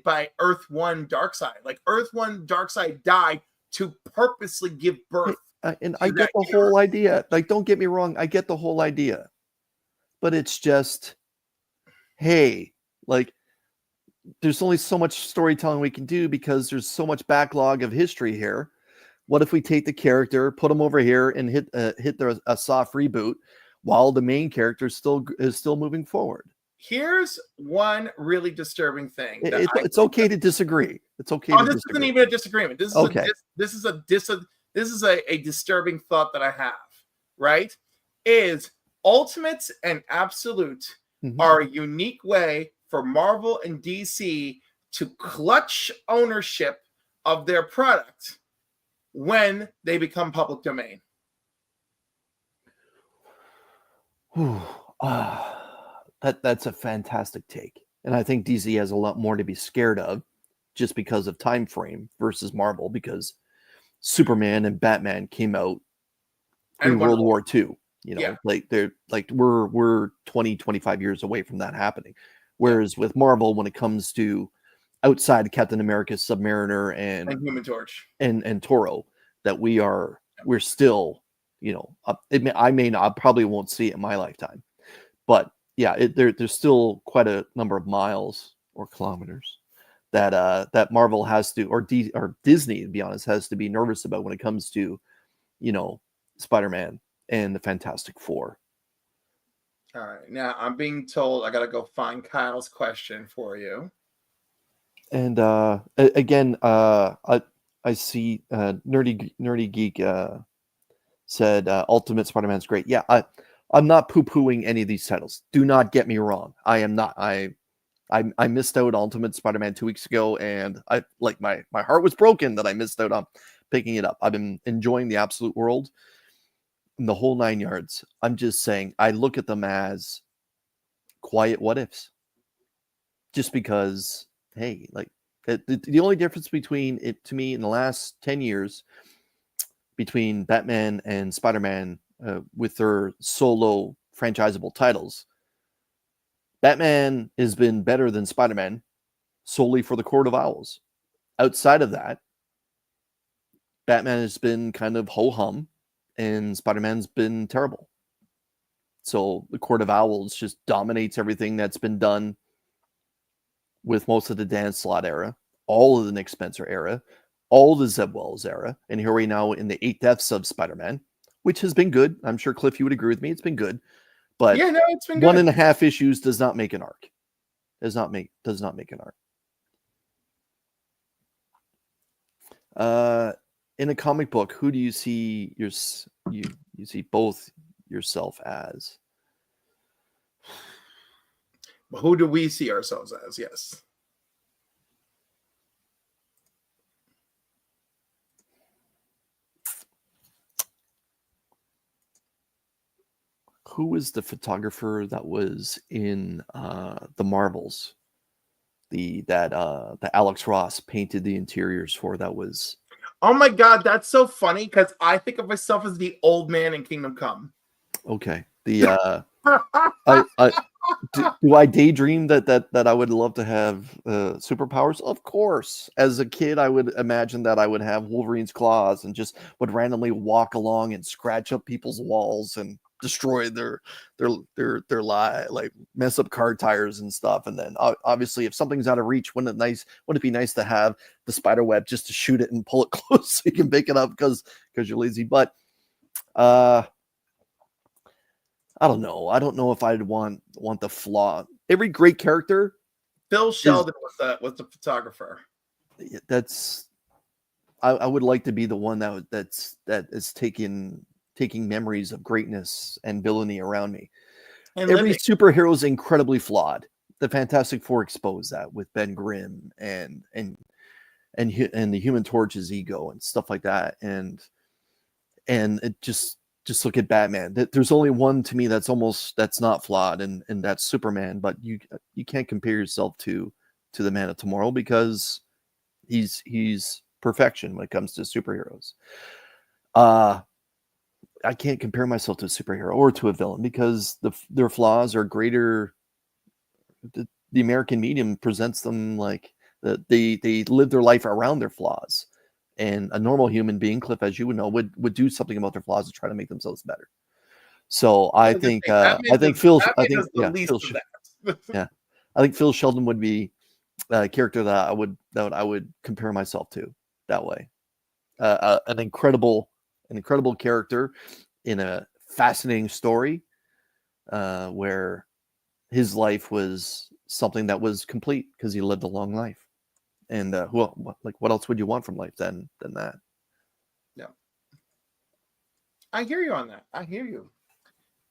Speaker 1: by Earth One Darkseid. Like Earth One Darkseid died to purposely give birth.
Speaker 2: And I get the whole idea. Like, don't get me wrong, I get the whole idea, but it's just, hey, like, there's only so much storytelling we can do because there's so much backlog of history here. What if we take the character, put him over here, and hit a soft reboot while the main character is still moving forward?
Speaker 1: Here's one really disturbing thing.
Speaker 2: It's okay to disagree. It's okay.
Speaker 1: This isn't even a disagreement. This is okay. This is a disturbing thought that I have. Right? Is Ultimates and Absolute are a unique way for Marvel and DC to clutch ownership of their product when they become public domain.
Speaker 2: That's a fantastic take. And I think DC has a lot more to be scared of just because of time frame versus Marvel, because Superman and Batman came out in World War II. We're 20, 25 years away from that happening. Whereas with Marvel, when it comes to outside Captain America, Submariner, and
Speaker 1: Human Torch
Speaker 2: and Toro, that we're still, I probably won't see it in my lifetime, but yeah, there's still quite a number of miles or kilometers that Marvel has to, or Disney, to be honest, has to be nervous about when it comes to, Spider-Man and the Fantastic Four.
Speaker 1: All right. Now I'm being told I got to go find Kyle's question for you.
Speaker 2: And again, I see Nerdy Geek said Ultimate Spider-Man's great. Yeah, I'm not poo-pooing any of these titles. Do not get me wrong. I am not. I missed out on Ultimate Spider-Man 2 weeks ago, and my heart was broken that I missed out on picking it up. I've been enjoying the Absolute World and the whole 9 yards. I'm just saying, I look at them as quiet what ifs, just because, hey, like the only difference between it to me in the last 10 years between Batman and Spider-Man with their solo franchisable titles, Batman has been better than Spider-Man solely for the Court of Owls. Outside of that, Batman has been kind of ho-hum, and Spider-Man's been terrible. So the Court of Owls just dominates everything that's been done with most of the Dan Slott era, all of the Nick Spencer era, all the Zeb Wells era, and here we now in the 8 Deaths of Spider-Man, which has been good. I'm sure, Cliff, you would agree with me. It's been good. But
Speaker 1: yeah, no, it's been good.
Speaker 2: 1.5 issues does not make an arc. Does not make an arc. In a comic book, who do you see you see both yourself as?
Speaker 1: Who do we see ourselves as? Yes.
Speaker 2: Who was the photographer that was in the Marvels that Alex Ross painted the interiors for. That was,
Speaker 1: oh my god, that's so funny because I think of myself as the old man in Kingdom Come.
Speaker 2: okay. Do I daydream that I would love to have superpowers? Of course. As a kid, I would imagine that I would have Wolverine's claws and just would randomly walk along and scratch up people's walls and destroy their like mess up car tires and stuff. And then obviously, if something's out of reach, wouldn't it be nice to have the spider web just to shoot it and pull it close so you can pick it up because you're lazy? But I don't know. I don't know if I'd want the flaw. Every great character.
Speaker 1: Phil Sheldon was the photographer.
Speaker 2: That's. I would like to be the one that is taking memories of greatness and villainy around me. And every superhero is incredibly flawed. The Fantastic Four exposed that with Ben Grimm and the Human Torch's ego and stuff like that. And it just look at Batman. There's only one to me that's not flawed, and that's Superman. But you can't compare yourself to the Man of Tomorrow because he's perfection when it comes to superheroes. I can't compare myself to a superhero or to a villain because their flaws are greater. The American medium presents them like they live their life around their flaws. And a normal human being, Cliff, as you would know, would do something about their flaws to try to make themselves better. So I think Phil Sheldon would be a character that I would compare myself to that way. An incredible character in a fascinating story, where his life was something that was complete because he lived a long life. And what else would you want from life than that?
Speaker 1: Yeah, I hear you on that. I hear you.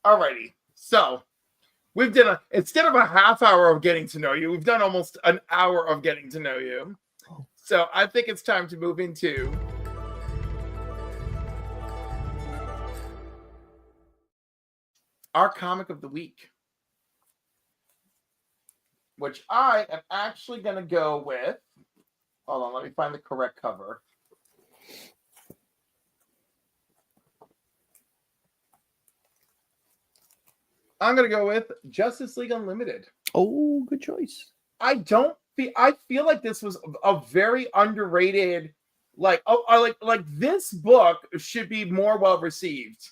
Speaker 1: Alrighty, so we've done instead of a half hour of getting to know you, we've done almost an hour of getting to know you. So I think it's time to move into our comic of the week, which I am actually going to go with. Hold on, let me find the correct cover. I'm going to go with Justice League Unlimited.
Speaker 2: Oh, good choice.
Speaker 1: I feel like this was a very underrated, like this book should be more well received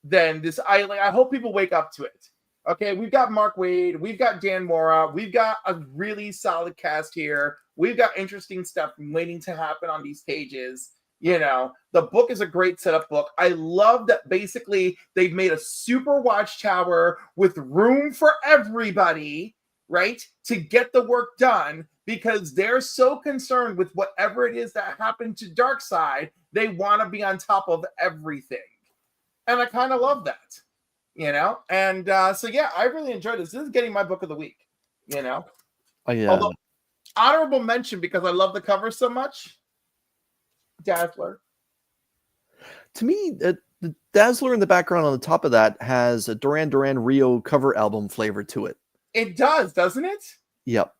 Speaker 1: than this. I hope people wake up to it. Okay, we've got Mark Waid, we've got Dan Mora, we've got a really solid cast here. We've got interesting stuff waiting to happen on these pages. You know, the book is a great setup book. I love that basically they've made a super watchtower with room for everybody, right, to get the work done because they're so concerned with whatever it is that happened to Darkseid. They want to be on top of everything. And I kind of love that. You know, and so yeah, I really enjoyed this. This is getting my book of the week. You know, although honorable mention because I love the cover so much. Dazzler.
Speaker 2: To me, the Dazzler in the background on the top of that has a Duran Duran Rio cover album flavor to it.
Speaker 1: It does, doesn't it?
Speaker 2: Yep.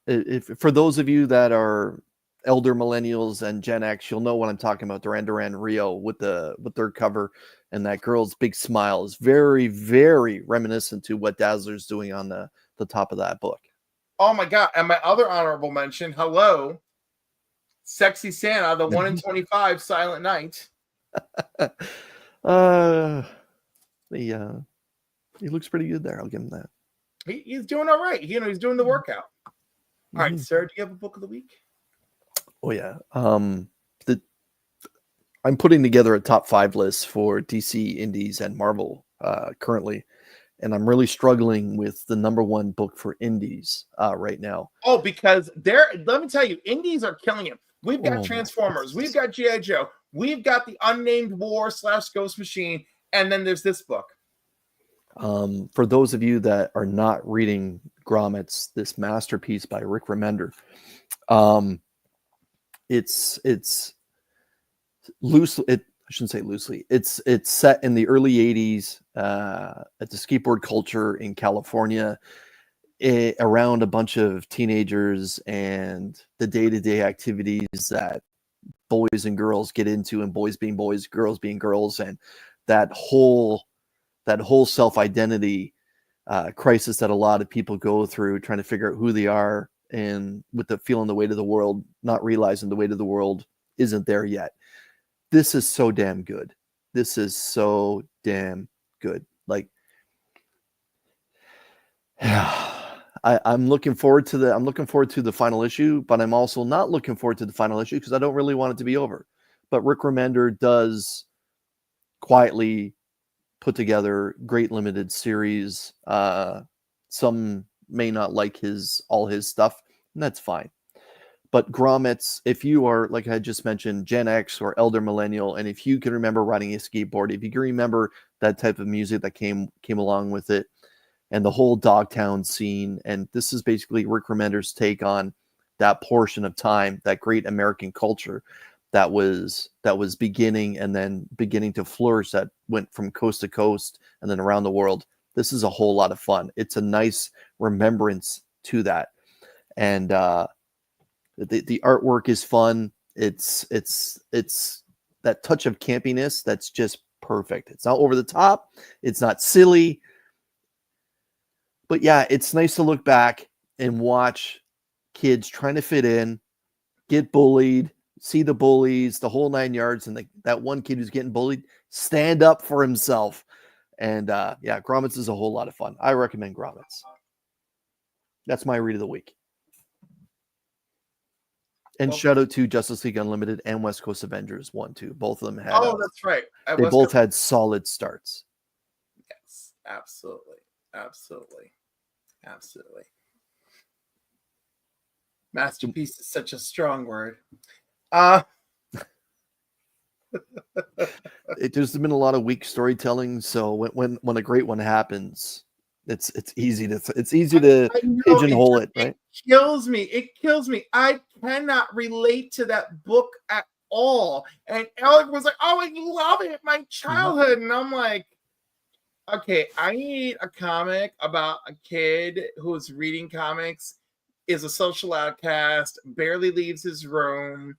Speaker 2: For those of you that are elder millennials and Gen X, you'll know what I'm talking about. Duran Duran Rio with their cover. And that girl's big smile is very, very reminiscent to what Dazzler's doing on the top of that book.
Speaker 1: Oh my God. And my other honorable mention, hello, Sexy Santa, the 1 in 25 Silent Night.
Speaker 2: He looks pretty good there. I'll give him that.
Speaker 1: He's doing all right. You know, he's doing the workout. All right, sir, do you have a book of the week?
Speaker 2: Oh, yeah. I'm putting together a top 5 list for DC, Indies, and Marvel currently, and I'm really struggling with the number 1 book for Indies right now.
Speaker 1: Oh, because let me tell you, Indies are killing it. We've got Transformers, we've got G.I. Joe, we've got the Unnamed War / Ghost Machine, and then there's this book.
Speaker 2: For those of you that are not reading Grommets, this masterpiece by Rick Remender, it's loosely, I shouldn't say loosely. It's set in the early 80s. It's a skateboard culture in California. around a bunch of teenagers and the day-to-day activities that boys and girls get into, and boys being boys, girls being girls, and that whole self-identity crisis that a lot of people go through, trying to figure out who they are, and with the feeling the weight of the world, not realizing the weight of the world isn't there yet. This is so damn good. This is so damn good. Like, I'm looking forward to the final issue, but I'm also not looking forward to the final issue because I don't really want it to be over. But Rick Remender does quietly put together great limited series. Some may not like all his stuff, and that's fine. But grommets, if you are, like I just mentioned, Gen X or elder millennial, and if you can remember riding a skateboard, if you can remember that type of music that came along with it, and the whole Dogtown scene, and this is basically Rick Remender's take on that portion of time, that great American culture that was beginning to flourish, that went from coast to coast and then around the world. This is a whole lot of fun. It's a nice remembrance to that, and the artwork is fun. It's that touch of campiness that's just perfect. It's not over the top. It's not silly. But yeah, it's nice to look back and watch kids trying to fit in, get bullied, see the bullies, the whole 9 yards, and that one kid who's getting bullied stand up for himself. And yeah, Grommets is a whole lot of fun. I recommend Grommets. That's my read of the week. And shout out to Justice League Unlimited and West Coast Avengers 1-2. Both of them had.
Speaker 1: Oh, that's right.
Speaker 2: They both had solid starts.
Speaker 1: Yes, absolutely. Absolutely. Absolutely. Masterpiece is such a strong word.
Speaker 2: There's been a lot of weak storytelling, so when a great one happens, it's easy to pigeonhole it, right?
Speaker 1: It kills me. I cannot relate to that book at all. And Alec was like, "Oh, I love it, my childhood," and I'm like, okay, I need a comic about a kid who's reading comics, is a social outcast, barely leaves his room.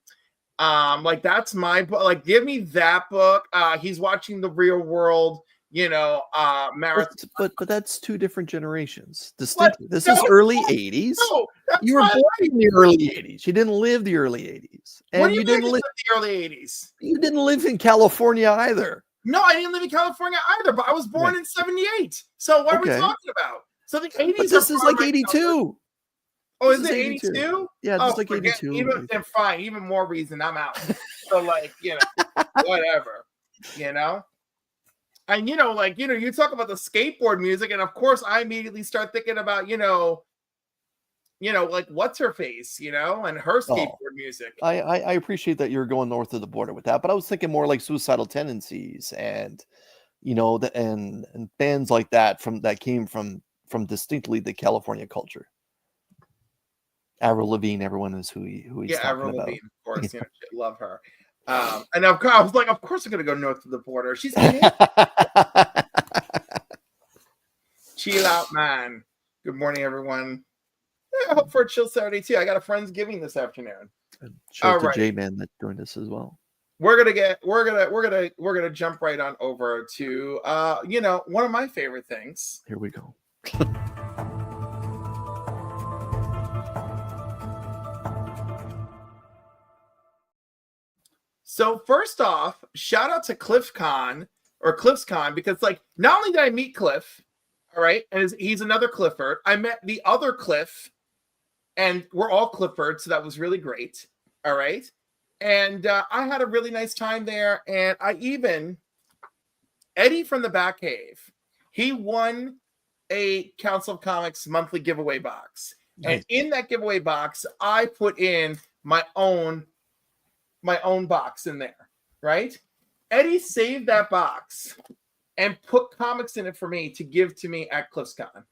Speaker 1: Like that's my book. Like, give me that book. He's watching The Real World, marathon.
Speaker 2: But that's two different generations. Distinctly. This is early 80s.
Speaker 1: No,
Speaker 2: you were born in the early 80s. You didn't live the early 80s. And
Speaker 1: what do
Speaker 2: you didn't live
Speaker 1: the early 80s?
Speaker 2: You didn't live in California either.
Speaker 1: No, I didn't live in California either, but I was born in 78. So what are we talking about? So the 80s.
Speaker 2: But this is like 82.
Speaker 1: Oh, is it 82?
Speaker 2: Yeah, it's like 82.
Speaker 1: Even fine, even more reason I'm out. So like, whatever, And you talk about the skateboard music, and of course I immediately start thinking about, like what's her face, and her skateboard music.
Speaker 2: I appreciate that you're going north of the border with that, but I was thinking more like Suicidal Tendencies and and bands like that that came from distinctly the California culture. Avril Lavigne, everyone is who he's talking
Speaker 1: Avril
Speaker 2: about.
Speaker 1: Lavigne, of course, love her. And of course, I was like, of course I'm gonna go north of the border. She's chill out, man. Good morning, everyone. I hope for a chill Saturday too. I got a Friendsgiving this afternoon.
Speaker 2: Shout out to J-Man that joined us as well.
Speaker 1: We're gonna jump right on over to one of my favorite things.
Speaker 2: Here we go.
Speaker 1: So first off, shout out to CliffCon because like not only did I meet Cliff, all right, and he's another Clifford. I met the other Cliff, and we're all Cliffords, so that was really great. All right, and I had a really nice time there, and Eddie from the Batcave, he won a Council of Comics monthly giveaway box, and in that giveaway box, I put in my own box in there, right? Eddie saved that box and put comics in it for me to give to me at CliffCon.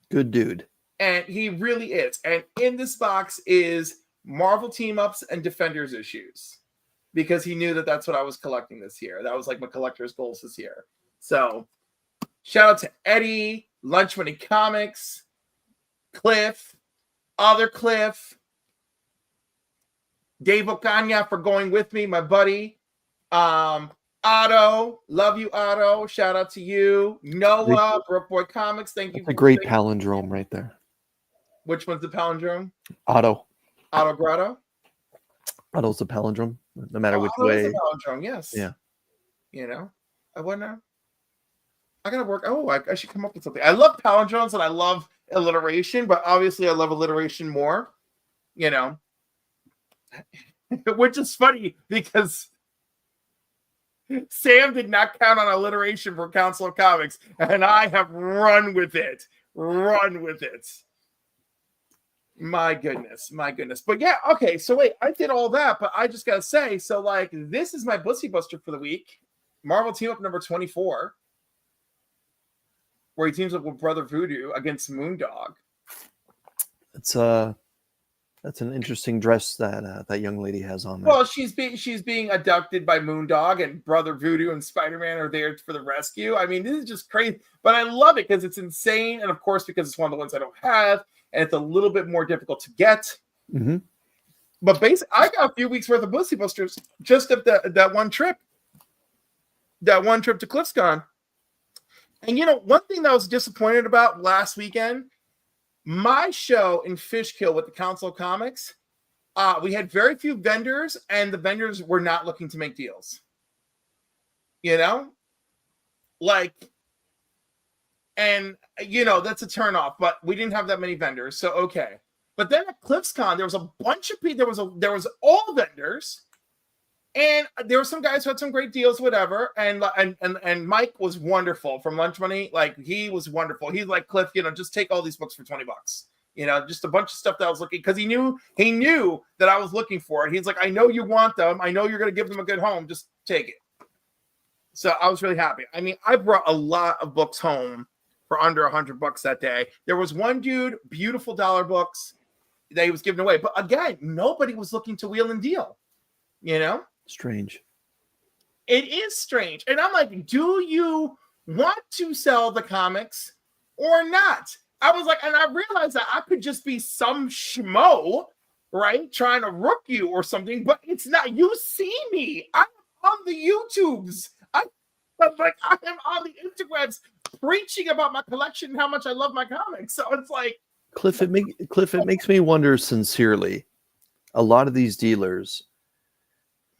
Speaker 2: Good dude.
Speaker 1: And he really is. And in this box is Marvel team-ups and Defenders issues because he knew that that's what I was collecting this year. That was like my collector's goals this year. So shout out to Eddie. Lunch Money Comics, Cliff, other Cliff, Dave Ocaña for going with me, my buddy. Otto, love you, Otto. Shout out to you. Noah, Brook Boy Comics, thank you.
Speaker 2: That's a great palindrome right there.
Speaker 1: Which one's the palindrome?
Speaker 2: Otto.
Speaker 1: Otto Grotto?
Speaker 2: Otto's a palindrome, no matter which way.
Speaker 1: Otto's a palindrome, yes.
Speaker 2: Yeah.
Speaker 1: You know, I wouldn't. I gotta work. Oh, I should come up with something. I love palindromes and I love alliteration, but obviously I love alliteration more. You know, which is funny because Sam did not count on alliteration for Council of Comics, and I have run with it. Run with it. My goodness. But yeah, okay. So wait, I did all that, but I just gotta say, so like, this is my Bussy Buster for the week. Marvel Team Up number 24, where he teams up with Brother Voodoo against Moondog.
Speaker 2: That's an interesting dress that that young lady has on there.
Speaker 1: Well, she's being abducted by Moondog, and Brother Voodoo and Spider-Man are there for the rescue. I mean, this is just crazy, but I love it because it's insane, and of course, because it's one of the ones I don't have, and it's a little bit more difficult to get.
Speaker 2: Mm-hmm.
Speaker 1: But basically, I got a few weeks worth of Bussy Busters just at that one trip. That one trip to CliffsCon. And you know, one thing that I was disappointed about last weekend, my show in Fishkill with the Council of Comics, we had very few vendors, and the vendors were not looking to make deals. You know? Like, and you know, that's a turnoff, but we didn't have that many vendors, so okay. But then at CliffsCon, there was a bunch of people, there was all vendors. And there were some guys who had some great deals, whatever. And Mike was wonderful from Lunch Money. Like, he was wonderful. He's like, Cliff, you know, just take all these books for $20. You know, just a bunch of stuff that I was looking, because he knew that I was looking for it. He's like, I know you want them. I know you're going to give them a good home. Just take it. So I was really happy. I mean, I brought a lot of books home for under $100 that day. There was one dude, beautiful dollar books that he was giving away. But again, nobody was looking to wheel and deal, you know?
Speaker 2: Strange.
Speaker 1: It is strange. And I'm like, do you want to sell the comics or not? I was like, and I realized that I could just be some schmo, right? Trying to rook you or something, but it's not. You see me. I'm on the YouTubes. I'm on the Instagrams preaching about my collection and how much I love my comics. So it's like,
Speaker 2: Cliff, it makes me wonder sincerely, a lot of these dealers,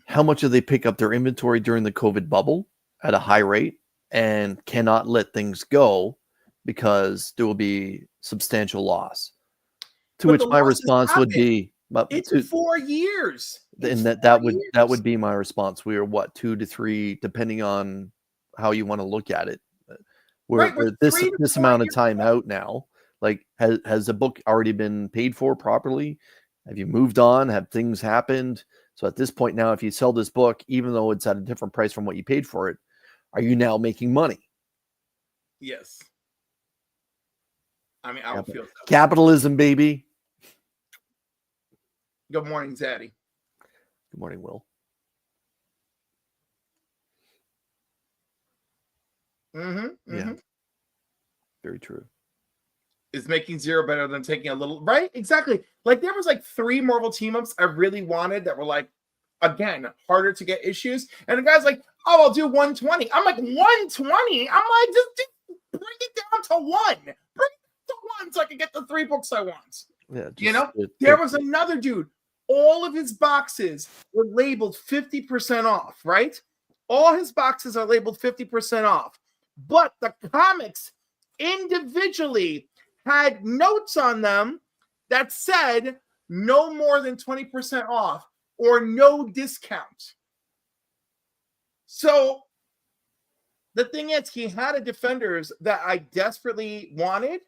Speaker 2: how much do they pick up their inventory during the COVID bubble at a high rate and cannot let things go because there will be substantial loss? To which my response would be,
Speaker 1: it's 4 years.
Speaker 2: And that would be my response. We are what, 2 to 3, depending on how you want to look at it. We're this amount of time out now. Like, has the book already been paid for properly? Have you moved on? Have things happened? So at this point now, if you sell this book, even though it's at a different price from what you paid for it, are you now making money?
Speaker 1: Yes. I mean, I would feel so.
Speaker 2: Capitalism, baby.
Speaker 1: Good morning, Zaddy.
Speaker 2: Good morning, Will.
Speaker 1: Mm-hmm.
Speaker 2: Yeah. Very true.
Speaker 1: Is making zero better than taking a little, right? Exactly. Like, there was like 3 Marvel team-ups I really wanted that were like, again, harder to get issues. And the guy's like, oh, I'll do 120. I'm like, 120? I'm like, just bring it down to 1. Bring it to 1 so I can get the 3 books I want.
Speaker 2: Yeah,
Speaker 1: you know? There was another dude. All of his boxes were labeled 50% off, right? All his boxes are labeled 50% off. But the comics individually had notes on them that said no more than 20% off or no discount. So the thing is, he had a Defenders that I desperately wanted.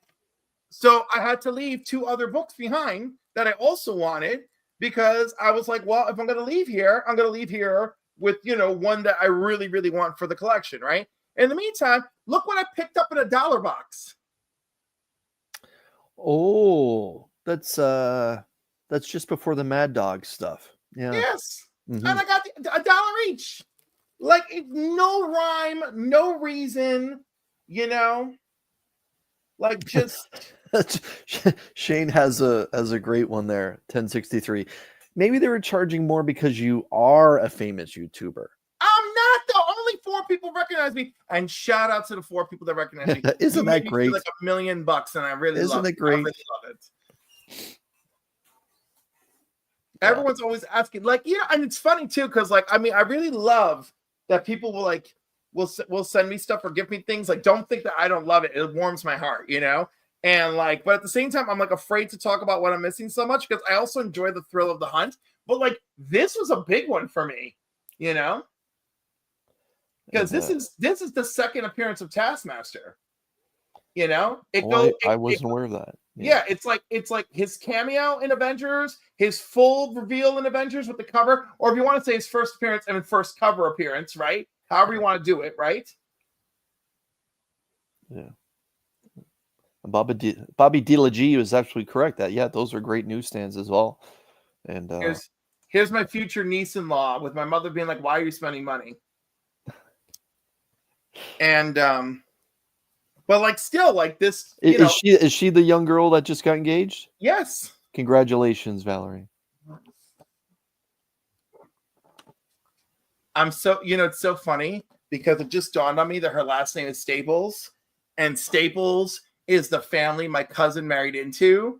Speaker 1: So I had to leave 2 other books behind that I also wanted, because I was like, well, if I'm going to leave here, I'm going to leave here with, you know, one that I really, really want for the collection, right? In the meantime, look what I picked up in a dollar box.
Speaker 2: Oh, that's just before the Mad Dog stuff. Yeah.
Speaker 1: Yes.
Speaker 2: Mm-hmm.
Speaker 1: And I got $1 each. Like, no rhyme, no reason, you know. Like, just
Speaker 2: Shane has a great one there. 1063. Maybe they were charging more because you are a famous YouTuber.
Speaker 1: I'm not the only 4 people recognize me. And shout out to the 4 people that recognize me.
Speaker 2: Isn't that great?
Speaker 1: Like $1 million, and I really love it.
Speaker 2: Great?
Speaker 1: I really love it. Yeah. Everyone's always asking, like, and it's funny too, because like, I mean, I really love that people will send me stuff or give me things. Like, don't think that I don't love it. It warms my heart, And like, but at the same time, I'm like afraid to talk about what I'm missing so much because I also enjoy the thrill of the hunt. But like, this was a big one for me, because this is the 2nd appearance of Taskmaster.
Speaker 2: I wasn't aware of that.
Speaker 1: Yeah, it's like his cameo in Avengers, his full reveal in Avengers with the cover, or if you want to say his first appearance and first cover appearance, right? However you want to do it, right?
Speaker 2: Yeah. Bobby DeLaG was actually correct that those are great newsstands as well. And
Speaker 1: here's my future niece-in-law with my mother being like, "Why are you spending money?" And but like, still, like this,
Speaker 2: is she the young girl that just got engaged?
Speaker 1: Yes.
Speaker 2: Congratulations, Valerie.
Speaker 1: I'm so, it's so funny because it just dawned on me that her last name is Staples, and Staples is the family my cousin married into,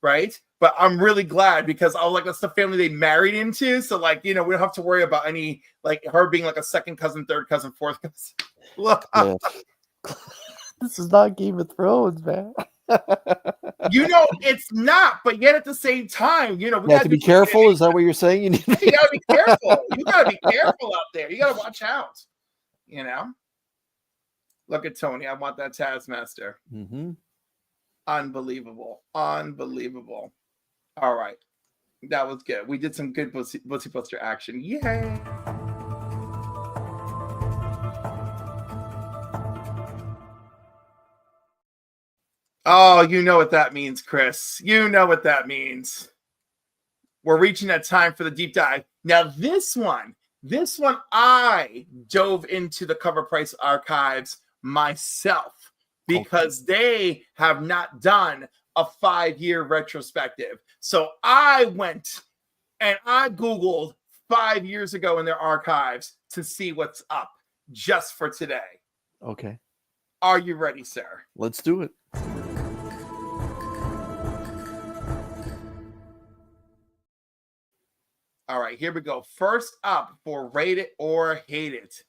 Speaker 1: right? But I'm really glad because I was like, that's the family they married into. So like, we don't have to worry about any, like her being like a 2nd cousin, 3rd cousin, 4th cousin.
Speaker 2: This is not Game of Thrones, man.
Speaker 1: It's not, but yet at the same time, we
Speaker 2: have to be careful. Is that what you're saying? You
Speaker 1: gotta be careful. You gotta be careful out there. You gotta watch out. Look at Tony. I want that Taskmaster.
Speaker 2: Mm-hmm.
Speaker 1: Unbelievable. All right. That was good. We did some good Bussy Buster action. Yay. Oh, you know what that means, Chris. You know what that means. We're reaching that time for the deep dive. Now, this one, I dove into the Cover Price archives myself because they have not done a 5-year retrospective. So I went and I Googled 5 years ago in their archives to see what's up just for today.
Speaker 2: Okay.
Speaker 1: Are you ready, sir?
Speaker 2: Let's do it.
Speaker 1: All right, here we go. First up for Rate It or Hate It.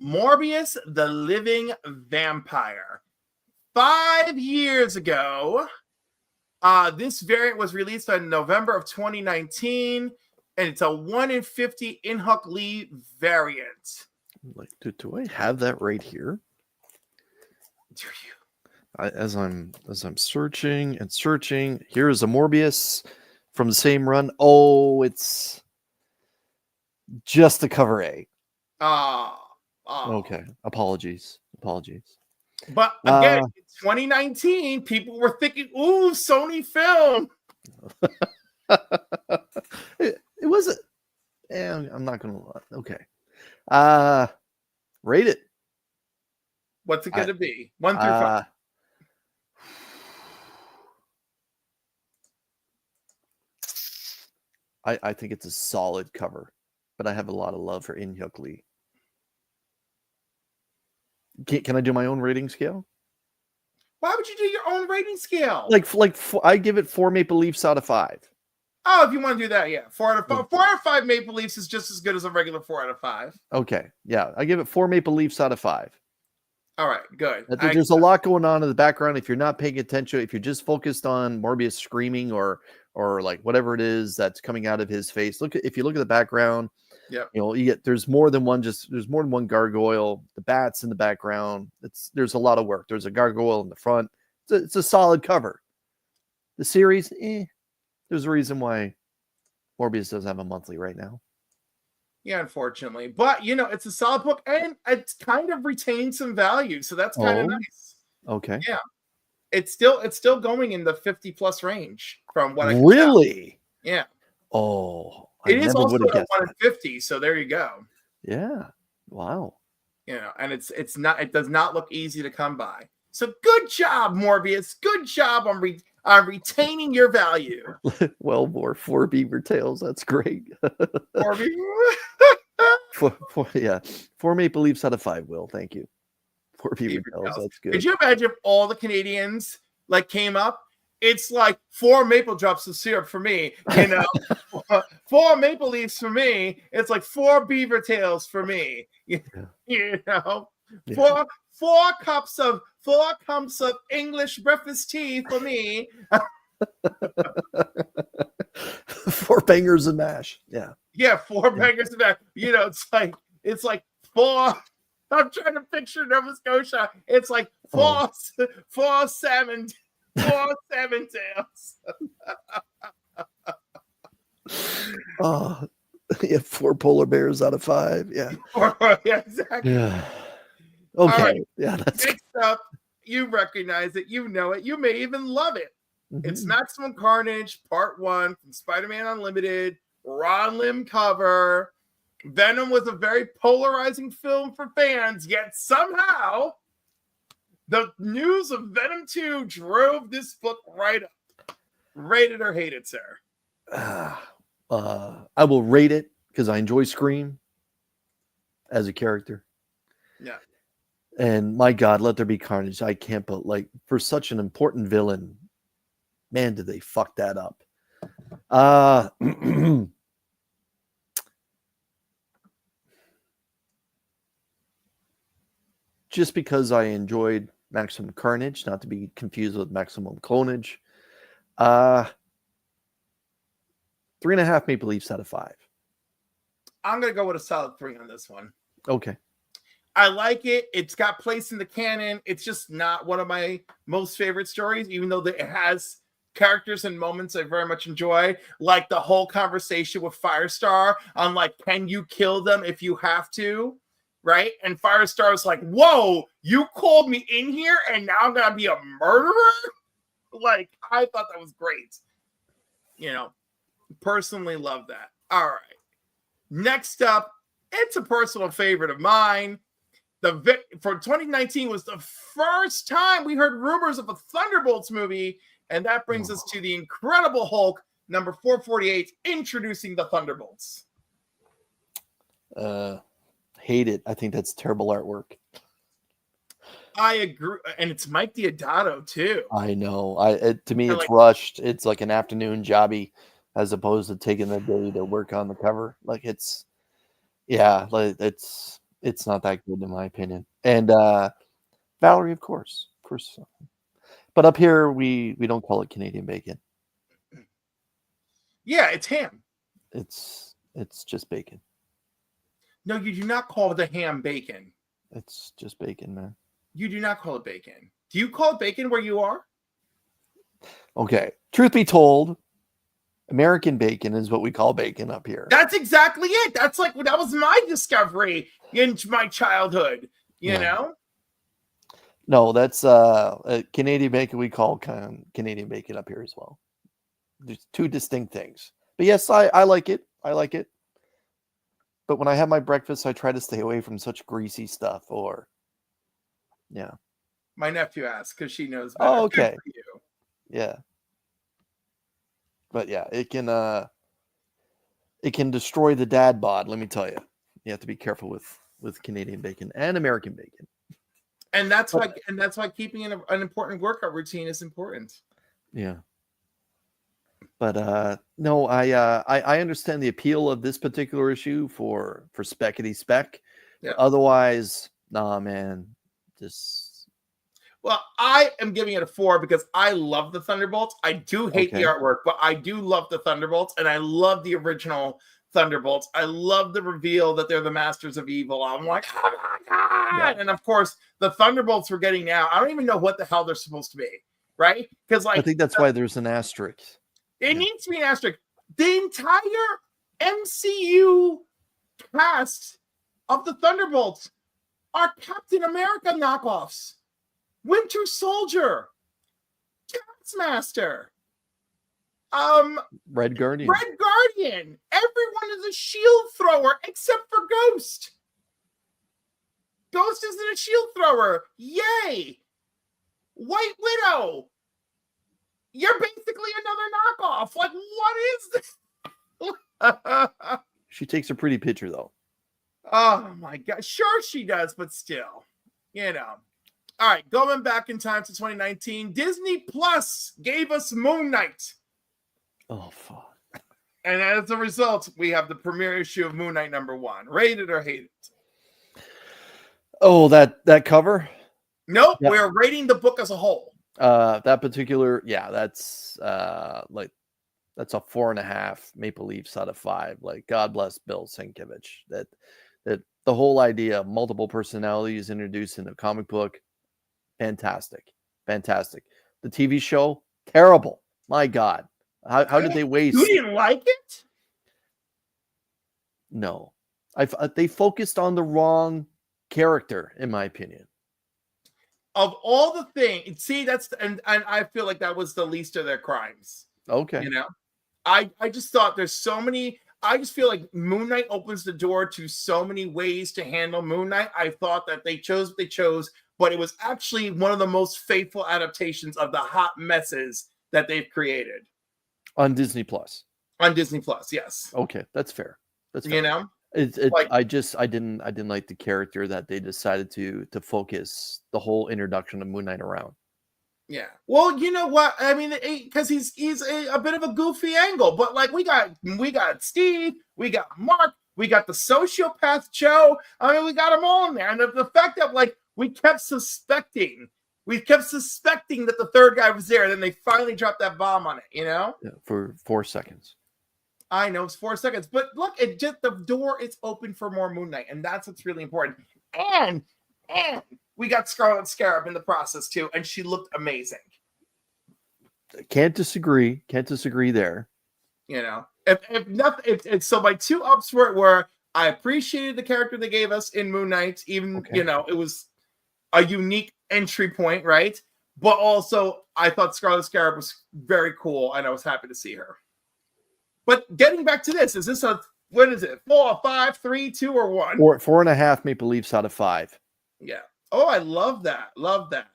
Speaker 1: Morbius, the Living Vampire. 5 years ago, this variant was released in November of 2019, and it's a 1 in 50 Inhuck Lee variant.
Speaker 2: Like, do I have that right here?
Speaker 1: Do you?
Speaker 2: As I'm searching and searching, here is a Morbius from the same run. Oh, it's just the cover A. Okay. Apologies.
Speaker 1: But again, in 2019, people were thinking, "Ooh, Sony film."
Speaker 2: it wasn't. I'm not gonna lie. Okay. Rate it.
Speaker 1: What's it gonna be? 1 through 5.
Speaker 2: I think it's a solid cover, but I have a lot of love for Inhyuk Lee. Can I do my own rating scale?
Speaker 1: Why would you do your own rating scale?
Speaker 2: I give it 4 Maple Leafs out of 5.
Speaker 1: Oh, if you want to do that, yeah. 4 out of 5. 4 out of 5 Maple Leafs is just as good as a regular 4 out of 5.
Speaker 2: Okay, yeah. I give it 4 Maple Leafs out of 5.
Speaker 1: All right, good.
Speaker 2: There's a lot going on in the background. If you're not paying attention, if you're just focused on Morbius screaming or like whatever it is that's coming out of his face, if you look at the background, there's more than one gargoyle. The bats in the background. There's a lot of work. There's a gargoyle in the front. It's a solid cover. The series, there's a reason why Morbius doesn't have a monthly right now.
Speaker 1: Yeah, unfortunately. But, it's a solid book, and it's kind of retained some value, so that's kind of nice.
Speaker 2: Okay.
Speaker 1: Yeah. It's still going in the 50+ range from what I can
Speaker 2: Really?
Speaker 1: tell. Yeah.
Speaker 2: Oh,
Speaker 1: it is also a 1 in 50, so there you go.
Speaker 2: Yeah. Wow.
Speaker 1: And it does not look easy to come by. So good job, Morbius. Good job on retaining your value.
Speaker 2: Well, more 4 beaver tails. That's great.
Speaker 1: Morbius.
Speaker 2: Yeah, 4 maple leafs out of 5. Will, thank you. 4 beaver tails.
Speaker 1: Tails.
Speaker 2: That's good.
Speaker 1: Could you imagine if all the Canadians like came up? It's like 4 maple drops of syrup for me, 4 maple leaves for me. It's like 4 beaver tails for me.
Speaker 2: Yeah.
Speaker 1: Yeah. 4 cups of English breakfast tea for me.
Speaker 2: 4 bangers and mash. Yeah.
Speaker 1: Yeah, 4 bangers and mash. It's like 4. I'm trying to picture Nova Scotia. It's like 4 salmon. 4 salmon tails.
Speaker 2: Oh, yeah, 4 polar bears out of 5. Yeah.
Speaker 1: Yeah, exactly.
Speaker 2: Yeah. Okay.
Speaker 1: Right.
Speaker 2: Yeah, that's
Speaker 1: next up. You recognize it. You know it. You may even love it. Mm-hmm. It's Maximum Carnage Part 1 from Spider-Man Unlimited. Ron Lim cover. Venom was a very polarizing film for fans, yet somehow the news of Venom 2 drove this book right up. Rate it or hate it, sir?
Speaker 2: I will rate it because I enjoy Scream as a character.
Speaker 1: Yeah.
Speaker 2: And my God, let there be carnage. I can't, but like for such an important villain, man, did they fuck that up. Just because I enjoyed Maximum Carnage, not to be confused with Maximum Clonage. 3.5 maple leafs out of 5.
Speaker 1: I'm going to go with a solid 3 on this one.
Speaker 2: Okay.
Speaker 1: I like it. It's got place in the canon. It's just not one of my most favorite stories, even though it has characters and moments I very much enjoy, like the whole conversation with Firestar on like, can you kill them if you have to? Right? And Firestar's like, whoa, you called me in here and now I'm going to be a murderer? Like, I thought that was great. Personally love that. All right. Next up, it's a personal favorite of mine. For 2019 was the first time we heard rumors of a Thunderbolts movie, and that brings us to the Incredible Hulk, number 448, introducing the Thunderbolts.
Speaker 2: Hate it. I think that's terrible artwork.
Speaker 1: I agree, and it's Mike Deodato too.
Speaker 2: I know. To me, it's rushed. It's like an afternoon jobby, as opposed to taking the day to work on the cover. Like it's not that good in my opinion. And Valerie, of course. But up here, we don't call it Canadian bacon.
Speaker 1: Yeah, it's ham.
Speaker 2: It's just bacon.
Speaker 1: No, you do not call the ham bacon.
Speaker 2: It's just bacon, man.
Speaker 1: You do not call it bacon. Do you call it bacon where you are?
Speaker 2: Okay. Truth be told, American bacon is what we call bacon up here.
Speaker 1: That's exactly it. That was my discovery in my childhood, you know?
Speaker 2: No, that's Canadian bacon. We call Canadian bacon up here as well. There's 2 distinct things. But yes, I like it. I like it. But when I have my breakfast, I try to stay away from such greasy stuff
Speaker 1: My nephew asked because she knows better.
Speaker 2: Oh, okay. Yeah. But yeah, it can destroy the dad bod, let me tell you. You have to be careful with Canadian bacon and American bacon.
Speaker 1: And that's why keeping an important workout routine is important.
Speaker 2: Yeah. But no, I understand the appeal of this particular issue for Speckity Speck. Yeah. Otherwise, nah, man.
Speaker 1: Well, I am giving it a 4 because I love the Thunderbolts. I do hate the artwork, but I do love the Thunderbolts, and I love the original Thunderbolts. I love the reveal that they're the Masters of Evil. I'm like, oh my God. Yeah. And of course, the Thunderbolts we're getting now, I don't even know what the hell they're supposed to be, right? Because I
Speaker 2: think that's why there's an asterisk.
Speaker 1: It needs to be an asterisk. The entire MCU cast of the Thunderbolts are Captain America knockoffs. Winter Soldier, Taskmaster,
Speaker 2: Red Guardian.
Speaker 1: Everyone is a shield thrower except for Ghost. Ghost isn't a shield thrower. Yay! White Widow. You're basically another knockoff. Like, what is this?
Speaker 2: She takes a pretty picture, though.
Speaker 1: Oh my god. Sure she does, but still. You know. All right, going back in time to 2019, Disney Plus gave us Moon Knight.
Speaker 2: Oh, fuck.
Speaker 1: And as a result, we have the premiere issue of Moon Knight #1. Rate it or hate it?
Speaker 2: Oh, that cover?
Speaker 1: Nope, yeah. We're rating the book as a whole.
Speaker 2: That particular, yeah, that's like that's a 4.5 Maple Leafs out of 5. Like, God bless Bill Sienkiewicz. That the whole idea of multiple personalities introduced in a comic book, fantastic. The TV show, terrible. My God, how did they waste?
Speaker 1: You didn't like it?
Speaker 2: No, they focused on the wrong character, in my opinion.
Speaker 1: Of all the things, see, that's and I feel like that was the least of their crimes.
Speaker 2: Okay,
Speaker 1: you know, I just thought there's so many. I just feel like Moon Knight opens the door to so many ways to handle Moon Knight. I thought that they chose what they chose, but it was actually one of the most faithful adaptations of the hot messes that they've created
Speaker 2: on Disney Plus.
Speaker 1: On Disney Plus, yes.
Speaker 2: Okay, that's fair. That's fair.
Speaker 1: You know,
Speaker 2: like, I didn't like the character that they decided to focus the whole introduction of Moon Knight around.
Speaker 1: Yeah. Well, you know what? I mean, because he's a bit of a goofy angle, but like we got Steve, we got Mark, we got the sociopath Joe. I mean, we got them all in there, and the fact that like we kept suspecting that the third guy was there, and then they finally dropped that bomb on it. You know?
Speaker 2: Yeah, for 4 seconds.
Speaker 1: I know it's 4 seconds, but look, it just the door is open for more Moon Knight, and that's what's really important. And we got Scarlet Scarab in the process too, and she looked amazing.
Speaker 2: Can't disagree there.
Speaker 1: You know, if nothing, so my 2 ups were I appreciated the character they gave us in Moon Knight, even you know it was a unique entry point, right? But also I thought Scarlet Scarab was very cool, and I was happy to see her. But getting back to this, is this what is it? 4, 5, 3, 2, or 1?
Speaker 2: 4.5 Maple Leafs out of 5.
Speaker 1: Yeah. Oh, I love that. Love that.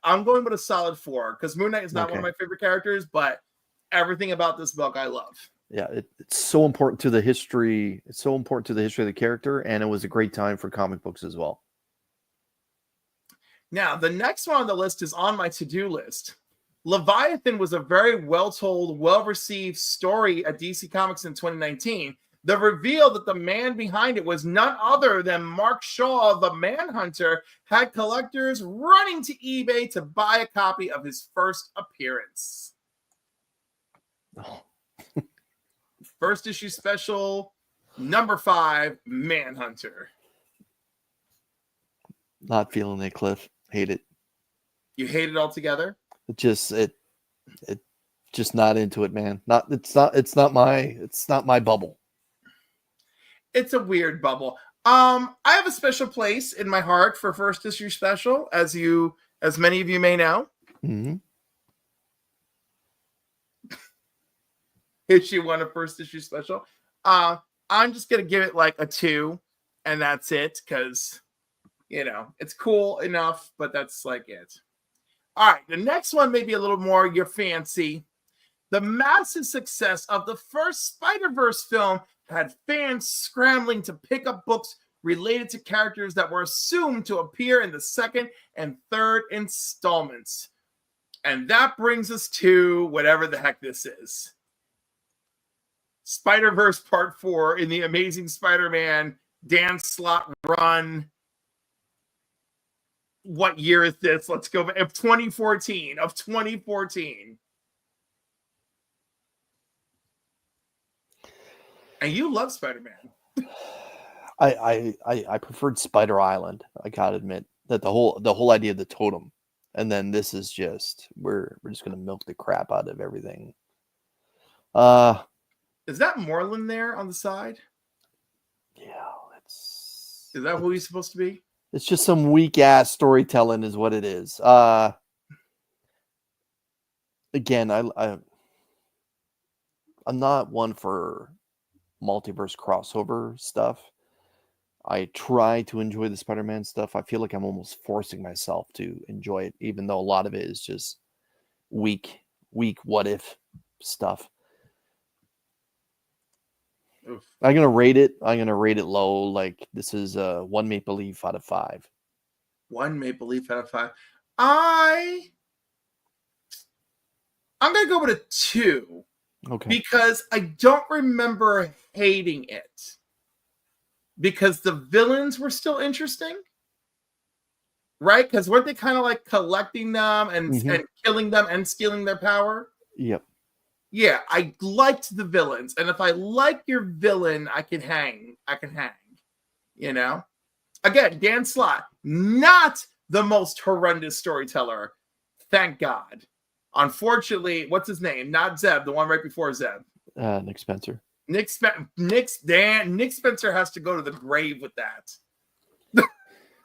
Speaker 1: I'm going with a solid 4 because Moon Knight is not one of my favorite characters, but everything about this book I love.
Speaker 2: Yeah, it's so important to the history. It's so important to the history of the character, and it was a great time for comic books as well.
Speaker 1: Now, the next one on the list is on my to-do list. Leviathan was a very well-told, well-received story at DC Comics in 2019. The reveal that the man behind it was none other than Mark Shaw, the Manhunter, had collectors running to eBay to buy a copy of his first appearance.
Speaker 2: Oh.
Speaker 1: First issue special, #5, Manhunter. Not
Speaker 2: feeling it, Cliff. Hate it.
Speaker 1: You hate it altogether?
Speaker 2: It just not into it, man. It's not my bubble.
Speaker 1: It's a weird bubble. I have a special place in my heart for first issue special, as many of you may know.
Speaker 2: Mm-hmm.
Speaker 1: Issue 1 of first issue special. I'm just gonna give it like a 2, and that's it, because it's cool enough, but that's like it. All right, the next one may be a little more your fancy. The massive success of the first Spider-Verse film had fans scrambling to pick up books related to characters that were assumed to appear in the second and third installments. And that brings us to whatever the heck this is. Spider-Verse Part 4 in the Amazing Spider-Man Dan Slott run. What year is this? Let's go back. Of 2014. And you love Spider-Man.
Speaker 2: I preferred Spider Island. I gotta admit that the whole idea of the totem, and then this is just we're just gonna milk the crap out of everything.
Speaker 1: Is that Moreland there on the side?
Speaker 2: Yeah,
Speaker 1: is that who he's supposed to be?
Speaker 2: It's just some weak ass storytelling, is what it is. Again, I'm not one for multiverse crossover stuff. I try to enjoy the Spider-Man stuff. I feel like I'm almost forcing myself to enjoy it, even though a lot of it is just weak what if stuff.
Speaker 1: Oof.
Speaker 2: I'm gonna rate it low. Like this is 1 maple leaf out of 5.
Speaker 1: 1 maple leaf out of 5. I'm gonna go with a 2.
Speaker 2: Okay.
Speaker 1: Because I don't remember hating it. Because the villains were still interesting. Right? Because weren't they kind of like collecting them and killing them and stealing their power?
Speaker 2: Yep.
Speaker 1: Yeah, I liked the villains. And if I like your villain, I can hang. You know? Again, Dan Slott, not the most horrendous storyteller. Thank God. Unfortunately, what's his name? Not Zeb, the one right before Zeb.
Speaker 2: Nick Spencer.
Speaker 1: Nick Spencer has to go to the grave with that.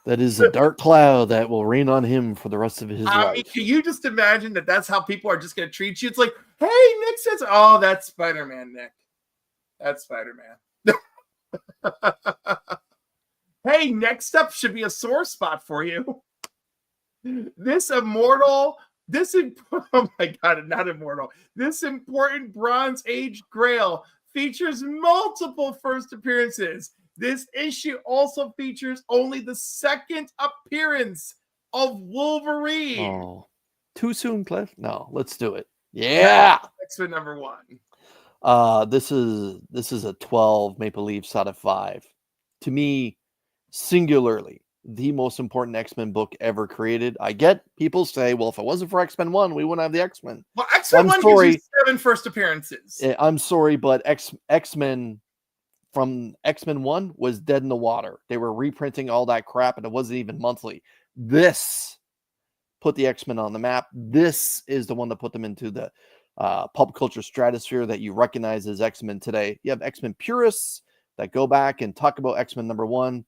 Speaker 2: That is a dark cloud that will rain on him for the rest of his life.
Speaker 1: Mean, can you just imagine that that's how people are just going to treat you? It's like, hey, Nick says, oh, that's Spider-Man, Nick. That's Spider-Man. Hey, next up should be a sore spot for you. This oh my God, not immortal. This important Bronze Age Grail features multiple first appearances. This issue also features only the second appearance of Wolverine.
Speaker 2: Oh, too soon, Cliff? No, let's do it. Yeah.
Speaker 1: X-Men #1.
Speaker 2: This is a 12 maple leafs out of 5. To me, singularly, the most important X-Men book ever created. I get people say, well, if it wasn't for X-Men 1, we wouldn't have the X-Men.
Speaker 1: Well, X-Men 1 gives you 7 first appearances.
Speaker 2: I'm sorry, but X-Men from X-Men 1 was dead in the water. They were reprinting all that crap, and it wasn't even monthly. This put the X-Men on the map. This is the one that put them into the pop culture stratosphere that you recognize as X-Men today. You have X-Men purists that go back and talk about X-Men #1,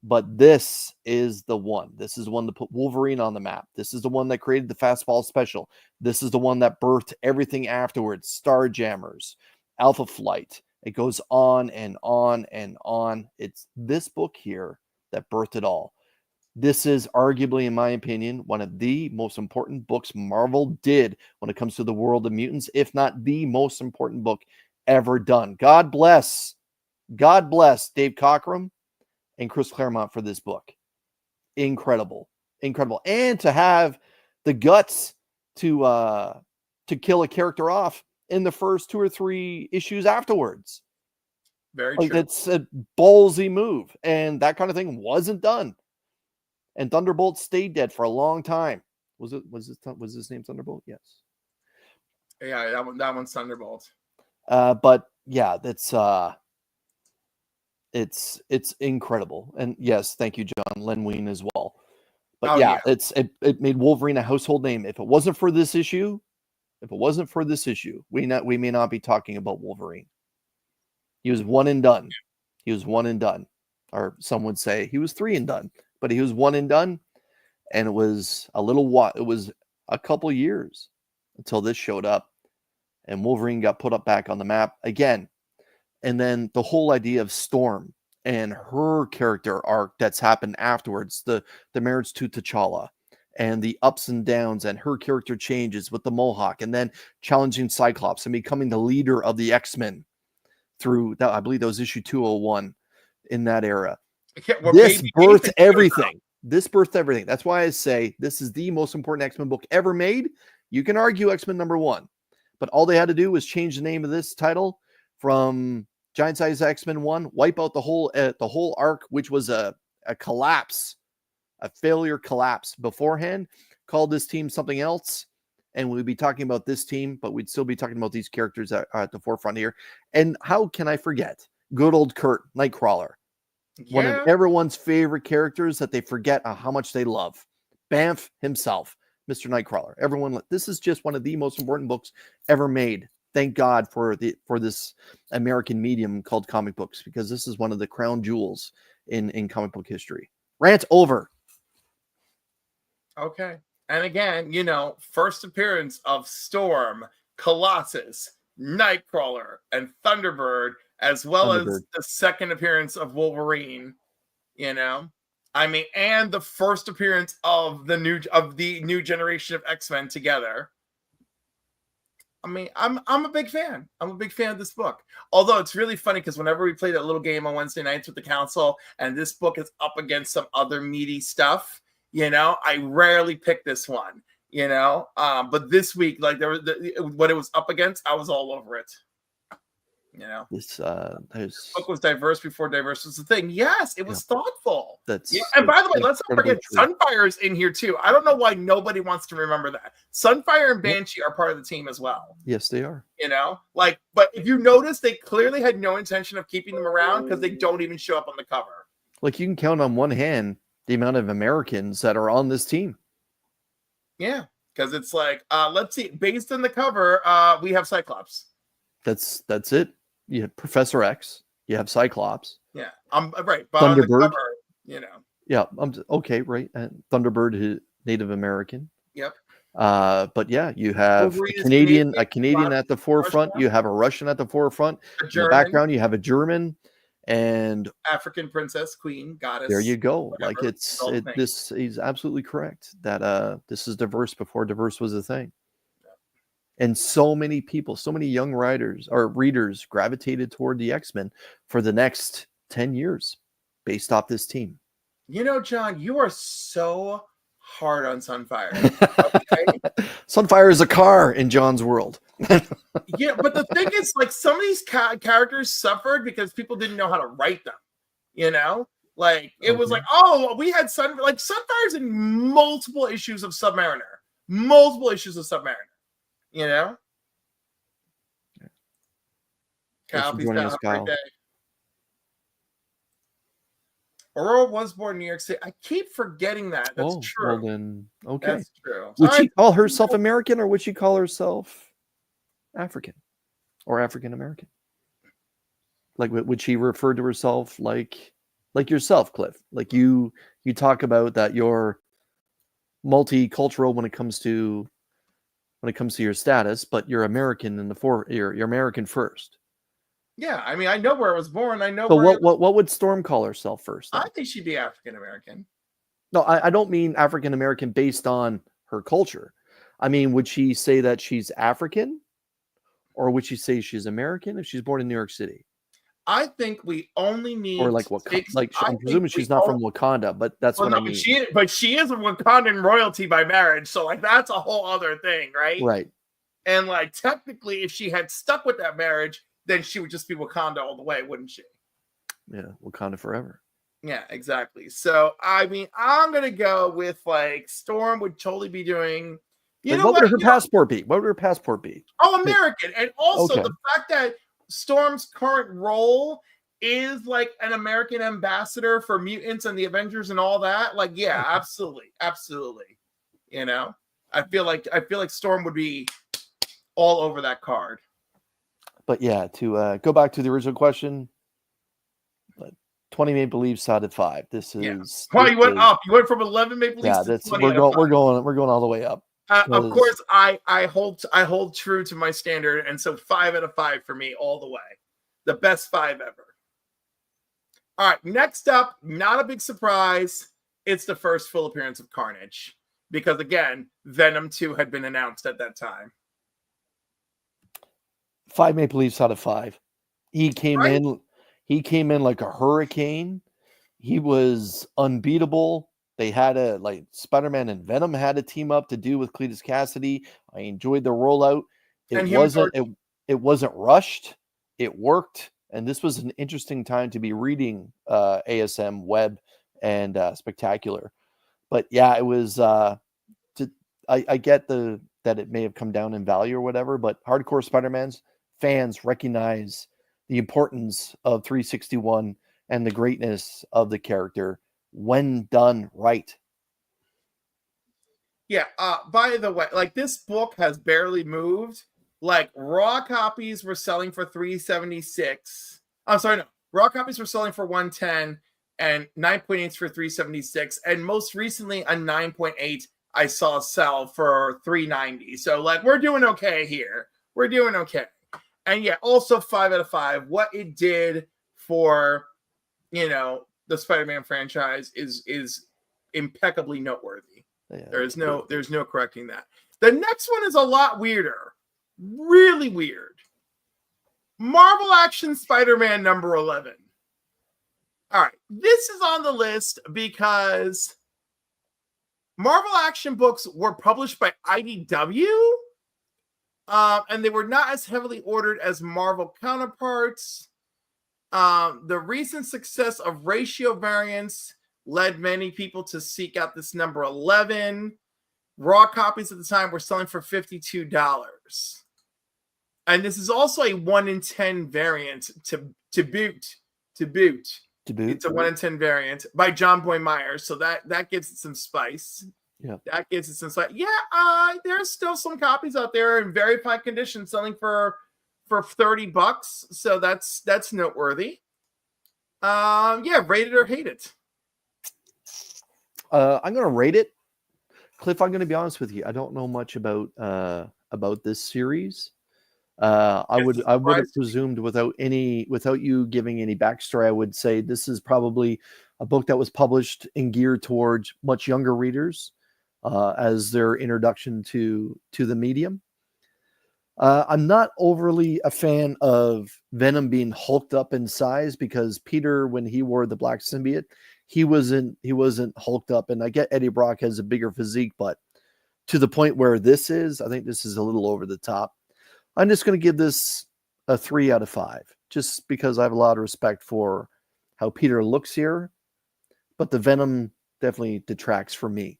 Speaker 2: but this is the one. This is the one that put Wolverine on the map. This is the one that created the Fastball Special. This is the one that birthed everything afterwards. Starjammers, Alpha Flight. It goes on and on and on. It's this book here that birthed it all. This is arguably, in my opinion, one of the most important books Marvel did when it comes to the world of mutants, if not the most important book ever done. God bless Dave Cockrum and Chris Claremont for this book. Incredible. And to have the guts to kill a character off in the first 2 or 3 issues afterwards.
Speaker 1: Very true.
Speaker 2: That's a ballsy move, and that kind of thing wasn't done. And Thunderbolt stayed dead for a long time. Was his name Thunderbolt? Yes.
Speaker 1: Yeah, that one's Thunderbolt.
Speaker 2: But yeah, that's it's incredible. And yes, thank you, John Len Wein as well. But it made Wolverine a household name. If it wasn't for this issue, we may not be talking about Wolverine. He was one and done. Or some would say he was 3 and done. But he was 1 and done, and it was a couple years until this showed up, and Wolverine got put up back on the map again. And then the whole idea of Storm and her character arc that's happened afterwards, the marriage to T'Challa, and the ups and downs, and her character changes with the Mohawk, and then challenging Cyclops and becoming the leader of the X-Men through that. I believe that was issue 201 in that era. This birthed everything. That's why I say this is the most important X-Men book ever made. You can argue X-Men #1, but all they had to do was change the name of this title from Giant Size X-Men 1, wipe out the whole arc, which was a collapse, a failure collapse beforehand, call this team something else, and we'd be talking about this team, but we'd still be talking about these characters that are at the forefront here. And how can I forget good old Kurt, Nightcrawler? One of everyone's favorite characters that they forget how much they love. Banff himself, Mr. Nightcrawler. This is just one of the most important books ever made. Thank God for this American medium called comic books, because this is one of the crown jewels in comic book history. Rant over.
Speaker 1: Okay. And again, first appearance of Storm, Colossus, Nightcrawler, and Thunderbird, as well as the second appearance of Wolverine. You know, I mean, and the first appearance of the new generation of X-Men together. I mean, I'm a big fan. I'm a big fan of this book. Although it's really funny because whenever we play that little game on Wednesday nights with the council, and this book is up against some other meaty stuff, you know, I rarely pick this one. You know, but this week, like what it was up against, I was all over it. You know,
Speaker 2: this
Speaker 1: book was diverse before diverse was the thing. Yes, it was thoughtful.
Speaker 2: That's
Speaker 1: and by the way, let's not forget Sunfire is in here too. I don't know why nobody wants to remember that. Sunfire and Banshee are part of the team as well.
Speaker 2: Yes, they are.
Speaker 1: You know, like, but if you notice, they clearly had no intention of keeping them around because they don't even show up on the cover.
Speaker 2: Like, you can count on one hand the amount of Americans that are on this team.
Speaker 1: Yeah, because it's like, let's see, based on the cover, we have Cyclops.
Speaker 2: That's it. You have Professor X. You have Cyclops.
Speaker 1: Yeah, I'm right. But
Speaker 2: Thunderbird.
Speaker 1: On the cover, you know.
Speaker 2: Yeah, okay, right. Thunderbird, Native American.
Speaker 1: Yep.
Speaker 2: But yeah, you have a Canadian at the forefront. You have a Russian at the forefront. In the background, you have a German and
Speaker 1: African princess, queen, goddess.
Speaker 2: There you go. Whatever. Like this is absolutely correct that this is diverse before diverse was a thing. And so many people, so many young writers or readers gravitated toward the X-Men for the next 10 years based off this team.
Speaker 1: You know, John, you are so hard on Sunfire. Okay?
Speaker 2: Sunfire is a car in John's world.
Speaker 1: Yeah, but the thing is, like, some of these characters suffered because people didn't know how to write them. You know? Like, it was like, oh, we had Sunfire's in multiple issues of Submariner. Multiple issues of Submariner. You know? Kyle, please have a great day. Aurora was born in New York City. I keep forgetting that. That's true.
Speaker 2: Well then, okay.
Speaker 1: That's true.
Speaker 2: Would she call herself American or would she call herself African or African American? Like, would she refer to herself like yourself, Cliff? Like you talk about that you're multicultural when it comes to your status, but you're American you're American first.
Speaker 1: Yeah, I mean, I know where I was born. I know.
Speaker 2: So what would Storm call herself first? Then?
Speaker 1: I think she'd be African American.
Speaker 2: No, I don't mean African American based on her culture. I mean, would she say that she's African, or would she say she's American if she's born in New York City?
Speaker 1: I think we only need,
Speaker 2: or like I'm presuming she's not from Wakanda, but that's what I mean.
Speaker 1: She is a Wakandan royalty by marriage, so like that's a whole other thing, right?
Speaker 2: Right.
Speaker 1: And like technically, if she had stuck with that marriage, then she would just be Wakanda all the way, wouldn't she?
Speaker 2: Yeah, Wakanda forever.
Speaker 1: Yeah, exactly. So I mean, I'm gonna go with like Storm would totally be doing.
Speaker 2: What would her passport be? What would her passport be?
Speaker 1: Oh, American, and also the fact that Storm's current role is like an American ambassador for mutants and the Avengers and all that. Like, yeah, absolutely. You know, I feel like Storm would be all over that card.
Speaker 2: But yeah, to go back to the original question, 20 Maple Leafs out of 5. This is
Speaker 1: you went up. You went from 11 Maple Leafs to 20.
Speaker 2: We're going all the way up.
Speaker 1: Of course, I hold true to my standard, and so 5 out of 5 for me all the way. The best 5 ever. All right, next up, not a big surprise. It's the first full appearance of Carnage. Because again, Venom 2 had been announced at that time.
Speaker 2: 5 Maple Leafs out of 5. He came in like a hurricane. He was unbeatable. They had Spider-Man and Venom had a team up to do with Cletus Cassidy. I enjoyed the rollout. It wasn't rushed. It worked. And this was an interesting time to be reading ASM Web and Spectacular. But yeah, it was I get that it may have come down in value or whatever, but hardcore Spider-Man's fans recognize the importance of 361 and the greatness of the character when done right.
Speaker 1: Yeah. By the way, like this book has barely moved. Like raw copies were selling for $376. I'm sorry, no. Raw copies were selling for $110 and 9.8s for $376. And most recently, a 9.8 I saw sell for $390. So like we're doing okay here. We're doing okay. And yeah, also 5 out of 5. What it did for, the Spider-Man franchise is impeccably noteworthy. Yeah. There's no correcting that. The next one is a lot weirder. Really weird. Marvel Action Spider-Man number 11. All right. This is on the list because Marvel Action books were published by IDW, and they were not as heavily ordered as Marvel counterparts. The recent success of ratio variants led many people to seek out this number 11. Raw copies at the time were selling for $52. And this is also a 1 in 10 variant to boot. It's a 1 in 10 variant by John Boy Myers. So that gives it some spice.
Speaker 2: Yeah.
Speaker 1: That gives it some spice. Yeah, there's still some copies out there in very fine condition selling for $30. So that's noteworthy. Yeah, rate it or hate it.
Speaker 2: I'm gonna rate it. Cliff, I'm gonna be honest with you. I don't know much about this series. I would have presumed without you giving any backstory, I would say this is probably a book that was published and geared towards much younger readers as their introduction to the medium. I'm not overly a fan of Venom being hulked up in size because Peter, when he wore the black symbiote, he wasn't hulked up. And I get Eddie Brock has a bigger physique, but to the point where this is, I think this is a little over the top. I'm just going to give this a 3 out of 5, just because I have a lot of respect for how Peter looks here, but the Venom definitely detracts for me.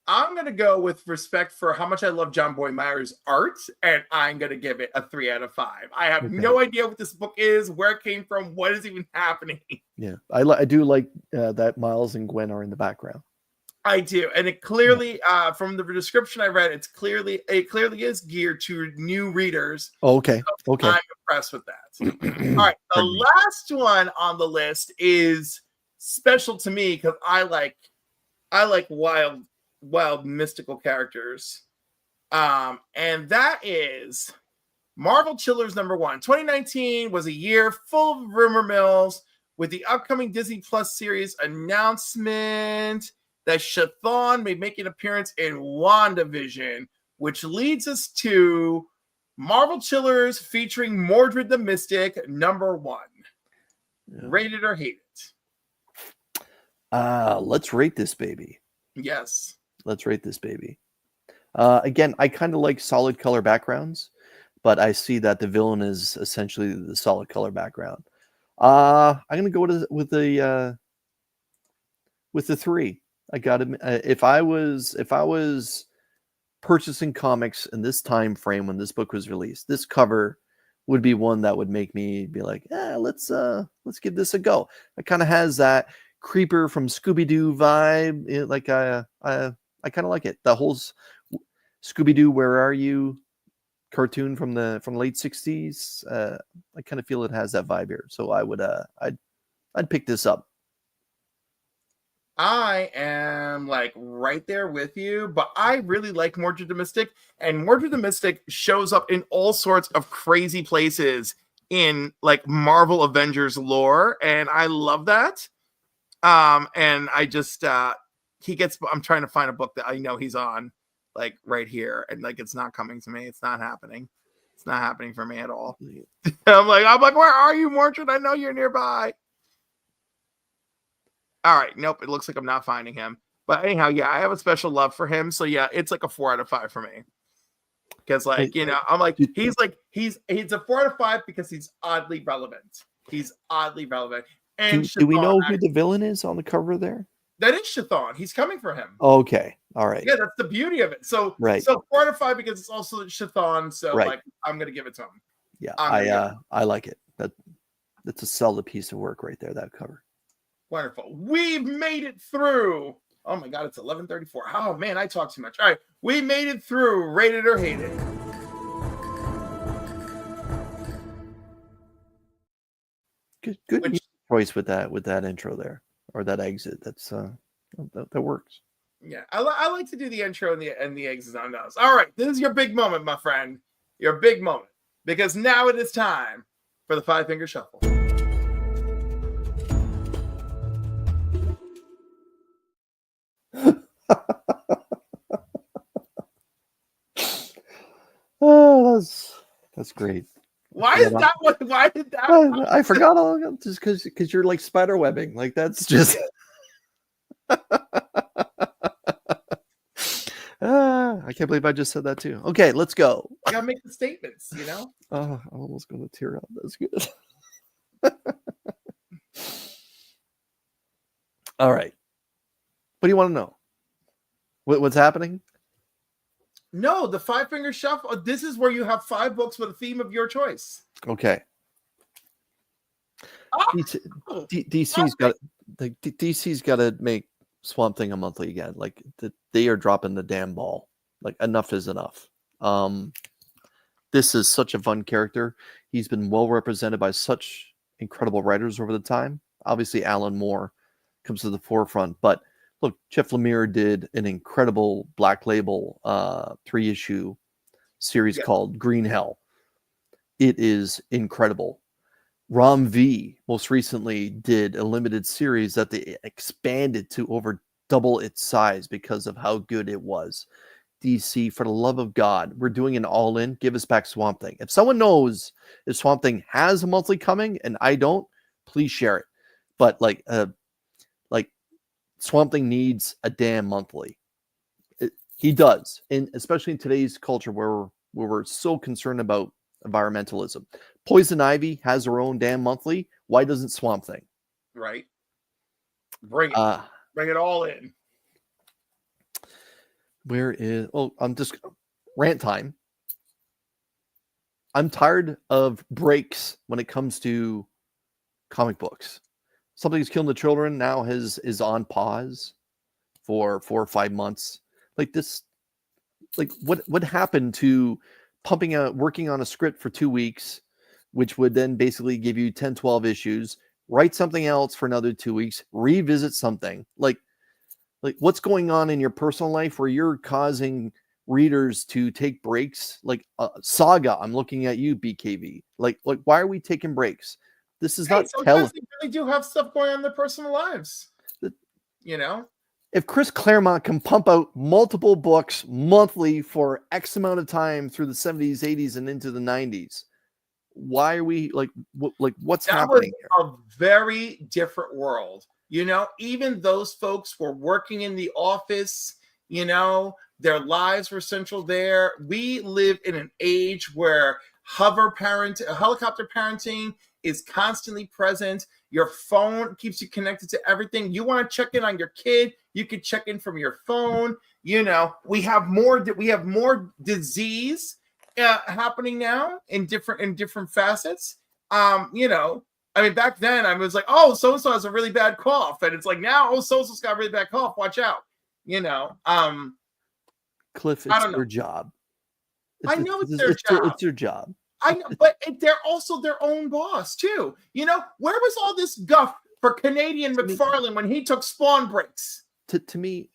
Speaker 1: I'm going to go with respect for how much I love John Boy Myers' art, and I'm going to give it a 3 out of 5. I have no idea what this book is, where it came from, what is even happening.
Speaker 2: Yeah, I do like that Miles and Gwen are in the background.
Speaker 1: I do, and it clearly, from the description I read, it clearly is geared to new readers.
Speaker 2: Oh, okay,
Speaker 1: so
Speaker 2: okay.
Speaker 1: I'm impressed with that. All right, the last one on the list is special to me because I like wild mystical characters, and that is Marvel Chillers number 1. 2019 was a year full of rumor mills with the upcoming Disney Plus series announcement that Chthon may make an appearance in WandaVision, which leads us to Marvel Chillers featuring Mordred the Mystic number 1. Yeah. Rate it or hate it?
Speaker 2: Let's rate this baby.
Speaker 1: Yes.
Speaker 2: Let's rate this baby. Again, I kind of like solid color backgrounds, but I see that the villain is essentially the solid color background. I'm gonna go with the 3. I got to. If I was purchasing comics in this time frame when this book was released, this cover would be one that would make me be like, let's give this a go. It kind of has that Creeper from Scooby-Doo vibe. I kind of like it. The whole Scooby-Doo, Where Are You cartoon from the late 60s. I kind of feel it has that vibe here. So I would I'd pick this up.
Speaker 1: I am like right there with you, but I really like Mordred the Mystic, and Mordred the Mystic shows up in all sorts of crazy places in like Marvel Avengers lore, and I love that. And I just I'm trying to find a book that I know he's on, like right here, and like it's not coming to me. It's not happening. It's not happening for me at all. I'm like, where are you, Mordred? I know you're nearby. All right, nope. It looks like I'm not finding him. But anyhow, yeah, I have a special love for him. So yeah, it's like a 4 out of 5 for me. Because like, you know, I'm like, he's a 4 out of 5 because he's oddly relevant. He's oddly relevant. And
Speaker 2: do we know who the villain is on the cover there?
Speaker 1: That is Chthon. He's coming for him.
Speaker 2: Okay. All right.
Speaker 1: Yeah, that's the beauty of it. So
Speaker 2: right.
Speaker 1: So 4 out of 5 because it's also Chthon. So like I'm gonna give it to him.
Speaker 2: Yeah, I like it. That's a solid piece of work right there, that cover.
Speaker 1: Wonderful. We've made it through. Oh my God, it's 11:34. Oh man, I talk too much. All right, we made it through. Rate it or hate it.
Speaker 2: Good choice with that intro there, or that exit. That's that works.
Speaker 1: Yeah, I like to do the intro and the exits on those. All right, this is your big moment, my friend. Your big moment, because now it is time for the 5-finger shuffle.
Speaker 2: That's great.
Speaker 1: Why is that what? Why did that?
Speaker 2: I forgot all just because you're like spider webbing. Like that's just. I can't believe I just said that too. Okay, let's go.
Speaker 1: You gotta make the statements, you know.
Speaker 2: I'm almost going to tear up. That's good. All right. What do you want to know? What's happening?
Speaker 1: No, the 5-finger shuffle. This is where you have 5 books with a theme of your choice.
Speaker 2: Okay. DC's got to make Swamp Thing a monthly again. Like they are dropping the damn ball. Like enough is enough. This is such a fun character. He's been well represented by such incredible writers over the time. Obviously, Alan Moore comes to the forefront, but look, Jeff Lemire did an incredible Black Label 3-issue series called Green Hell. It is incredible. Rom V most recently did a limited series that they expanded to over double its size because of how good it was. DC, for the love of God, we're doing an all-in. Give us back Swamp Thing. If someone knows if Swamp Thing has a monthly coming and I don't, please share it. But like Swamp Thing needs a damn monthly. He does, and especially in today's culture where we're so concerned about environmentalism. Poison Ivy has her own damn monthly. Why doesn't Swamp Thing?
Speaker 1: Right. Bring it. Bring it all in.
Speaker 2: Where is... Oh, I'm just... Rant time. I'm tired of breaks when it comes to comic books. Something's Killing the Children now is on pause for 4 or 5 months. Like this... Like, what happened to working on a script for 2 weeks, which would then basically give you 10, 12 issues, write something else for another 2 weeks, revisit something. Like what's going on in your personal life where you're causing readers to take breaks? Like Saga, I'm looking at you, BKV. Like why are we taking breaks? This is not
Speaker 1: sometimes they really do have stuff going on in their personal lives. You know?
Speaker 2: If Chris Claremont can pump out multiple books monthly for X amount of time through the 70s, 80s, and into the 90s, why are we what's happening here?
Speaker 1: A very different world. You know, even those folks were working in the office, you know, their lives were central there. We live in an age where helicopter parenting is constantly present. Your phone keeps you connected to everything. You want to check in on your kid, you can check in from your phone. You know, we have more disease happening now in different facets. You know, I mean, back then I was like, oh, so-and-so has a really bad cough. And it's like now, oh, so-and-so's got a really bad cough. Watch out. You know,
Speaker 2: Cliff, it's your job.
Speaker 1: I know it's their job.
Speaker 2: It's your job.
Speaker 1: I know, but they're also their own boss too. You know, where was all this guff for Canadian McFarlane when he took Spawn breaks?
Speaker 2: To me,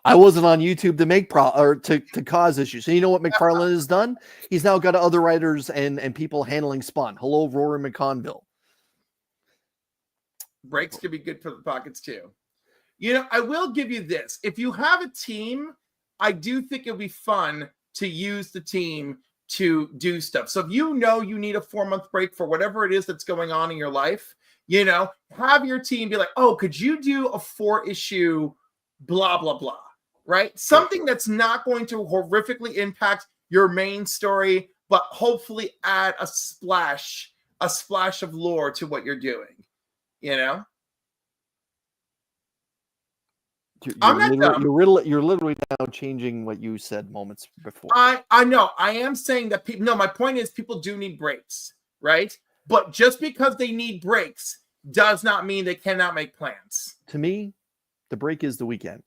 Speaker 2: I wasn't on YouTube to make to cause issues. So you know what McFarlane has done? He's now got other writers and people handling Spawn. Hello, Rory McConville.
Speaker 1: Breaks could be good for the pockets too. You know, I will give you this. If you have a team, I do think it'll be fun to use the team to do stuff. So if you know you need a 4-month break for whatever it is that's going on in your life, you know, have your team be like, oh, could you do a 4-issue blah, blah, blah, right? Something that's not going to horrifically impact your main story, but hopefully add a splash of lore to what you're doing, you know?
Speaker 2: You're literally now changing what you said moments before.
Speaker 1: I know. I am saying that people. No, my point is people do need breaks, right? But just because they need breaks does not mean they cannot make plans.
Speaker 2: To me, the break is the weekend.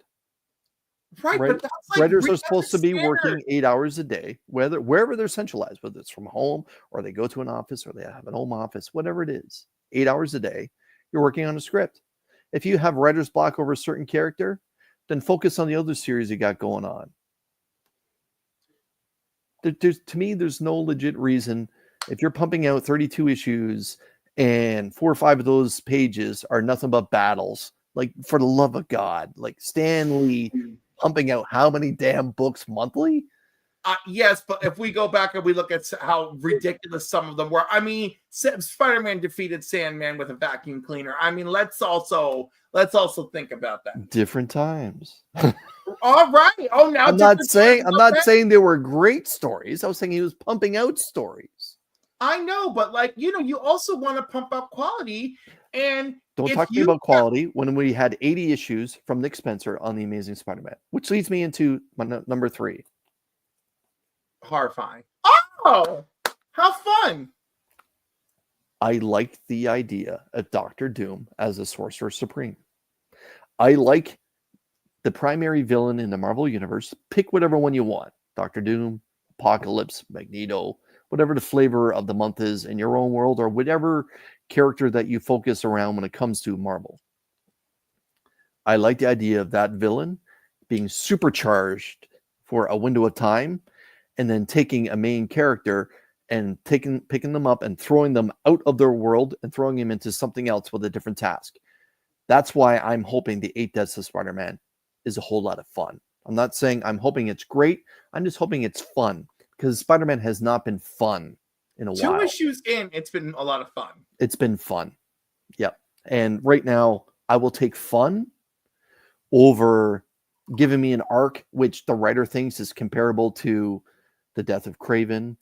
Speaker 1: Right, but that's like
Speaker 2: writers are supposed to be working 8 hours a day, wherever they're centralized, whether it's from home or they go to an office or they have an home office, whatever it is. 8 hours a day, you're working on a script. If you have writer's block over a certain character, then focus on the other series you got going on. To me, there's no legit reason. If you're pumping out 32 issues and 4 or 5 of those pages are nothing but battles, like for the love of God, like Stan Lee pumping out how many damn books monthly?
Speaker 1: Yes, but if we go back and we look at how ridiculous some of them were, I mean, Spider-Man defeated Sandman with a vacuum cleaner. I mean, let's also think about that.
Speaker 2: Different times.
Speaker 1: All right. Oh, now
Speaker 2: I'm not saying they were great stories. I was saying he was pumping out stories.
Speaker 1: I know, but like, you also want to pump up quality. And
Speaker 2: don't talk to me about quality when we had 80 issues from Nick Spencer on The Amazing Spider-Man, which leads me into my number 3.
Speaker 1: Horrifying. Oh, how fun.
Speaker 2: I liked the idea of Dr. Doom as a Sorcerer Supreme. I like the primary villain in the Marvel Universe. Pick whatever one you want. Dr. Doom, Apocalypse, Magneto, whatever the flavor of the month is in your own world, or whatever character that you focus around when it comes to Marvel. I like the idea of that villain being supercharged for a window of time, and then taking a main character and picking them up and throwing them out of their world and throwing them into something else with a different task. That's why I'm hoping the 8 Deaths of Spider-Man is a whole lot of fun. I'm not saying I'm hoping it's great. I'm just hoping it's fun, because Spider-Man has not been fun in a while.
Speaker 1: 2 issues in, it's been a lot of fun.
Speaker 2: It's been fun. Yep. And right now, I will take fun over giving me an arc which the writer thinks is comparable to the death of Kraven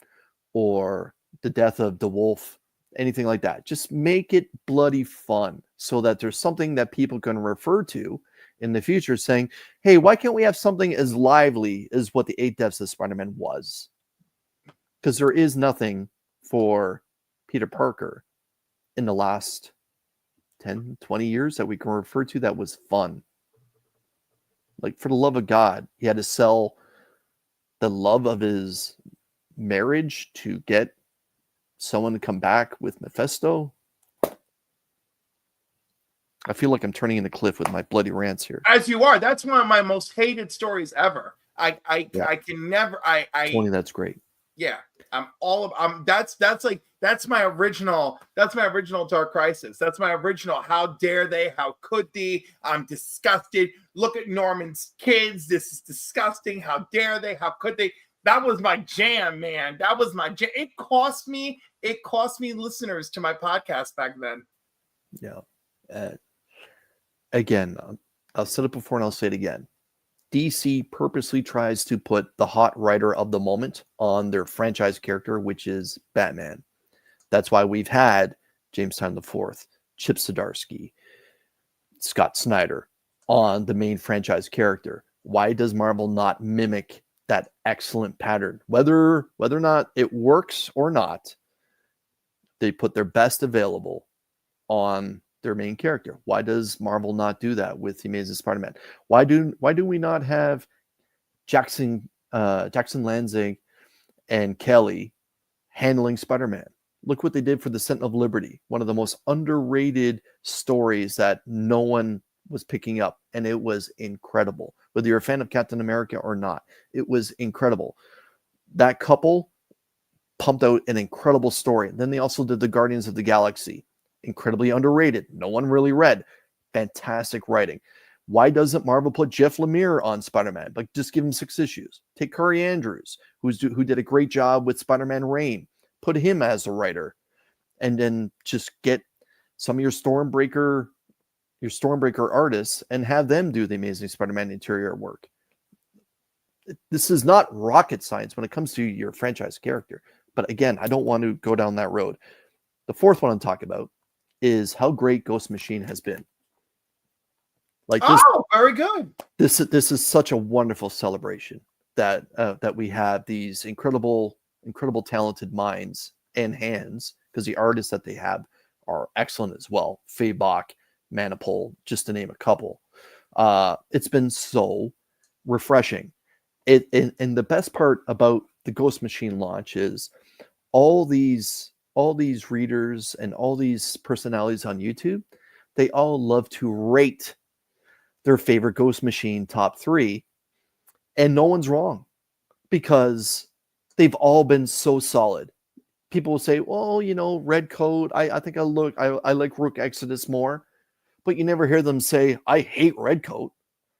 Speaker 2: or the death of the Wolf, anything like that. Just make it bloody fun so that there's something that people can refer to in the future saying, hey, why can't we have something as lively as what the 8 Deaths of Spider-Man was? Because there is nothing for Peter Parker in the last 10, 20 years that we can refer to that was fun. Like, for the love of God, he had to sell the love of his marriage to get someone to come back with Mephisto. I feel like I'm turning into Cliff with my bloody rants here.
Speaker 1: As you are. That's one of my most hated stories ever. I can never.
Speaker 2: Tony, that's great.
Speaker 1: Yeah, that's my original Dark Crisis. That's my original. How dare they? How could they? I'm disgusted. Look at Norman's kids. This is disgusting. How dare they? How could they? That was my jam, man. That was my jam. It cost me listeners to my podcast back then.
Speaker 2: Yeah. Again, I'll say it before and I'll say it again. DC purposely tries to put the hot writer of the moment on their franchise character, which is Batman. That's why we've had James Tynion IV, Chip Zdarsky, Scott Snyder on the main franchise character. Why does Marvel not mimic that excellent pattern? Whether or not it works or not, they put their best available on their main character. Why does Marvel not do that with The Amazing Spider-Man? Why do we not have Jackson Lanzing and Kelly handling Spider-Man? Look what they did for the Sentinel of Liberty, one of the most underrated stories that no one was picking up, and it was incredible. Whether you're a fan of Captain America or not, it was incredible. That couple pumped out an incredible story. Then they also did the Guardians of the Galaxy. Incredibly underrated. No one really read. Fantastic writing. Why doesn't Marvel put Jeff Lemire on Spider-Man? Like, just give him 6 issues. Take Curry Andrews, who did a great job with Spider-Man Reign. Put him as a writer. And then just get some of your Stormbreaker artists and have them do the Amazing Spider-Man interior work. This is not rocket science when it comes to your franchise character. But again, I don't want to go down that road. The fourth one I'm talking about is how great Ghost Machine has been. Like this,
Speaker 1: very good.
Speaker 2: This is such a wonderful celebration that we have these incredible talented minds and hands, because the artists that they have are excellent as well. Faye Bach, Manipul, just to name a couple. It's been so refreshing. And the best part about the Ghost Machine launch is all these readers and all these personalities on YouTube, they all love to rate their favorite Ghost Machine top 3, and no one's wrong, because they've all been so solid. People will say, well, Red Coat, I think I like Rook Exodus more, but you never hear them say, I hate Red Coat.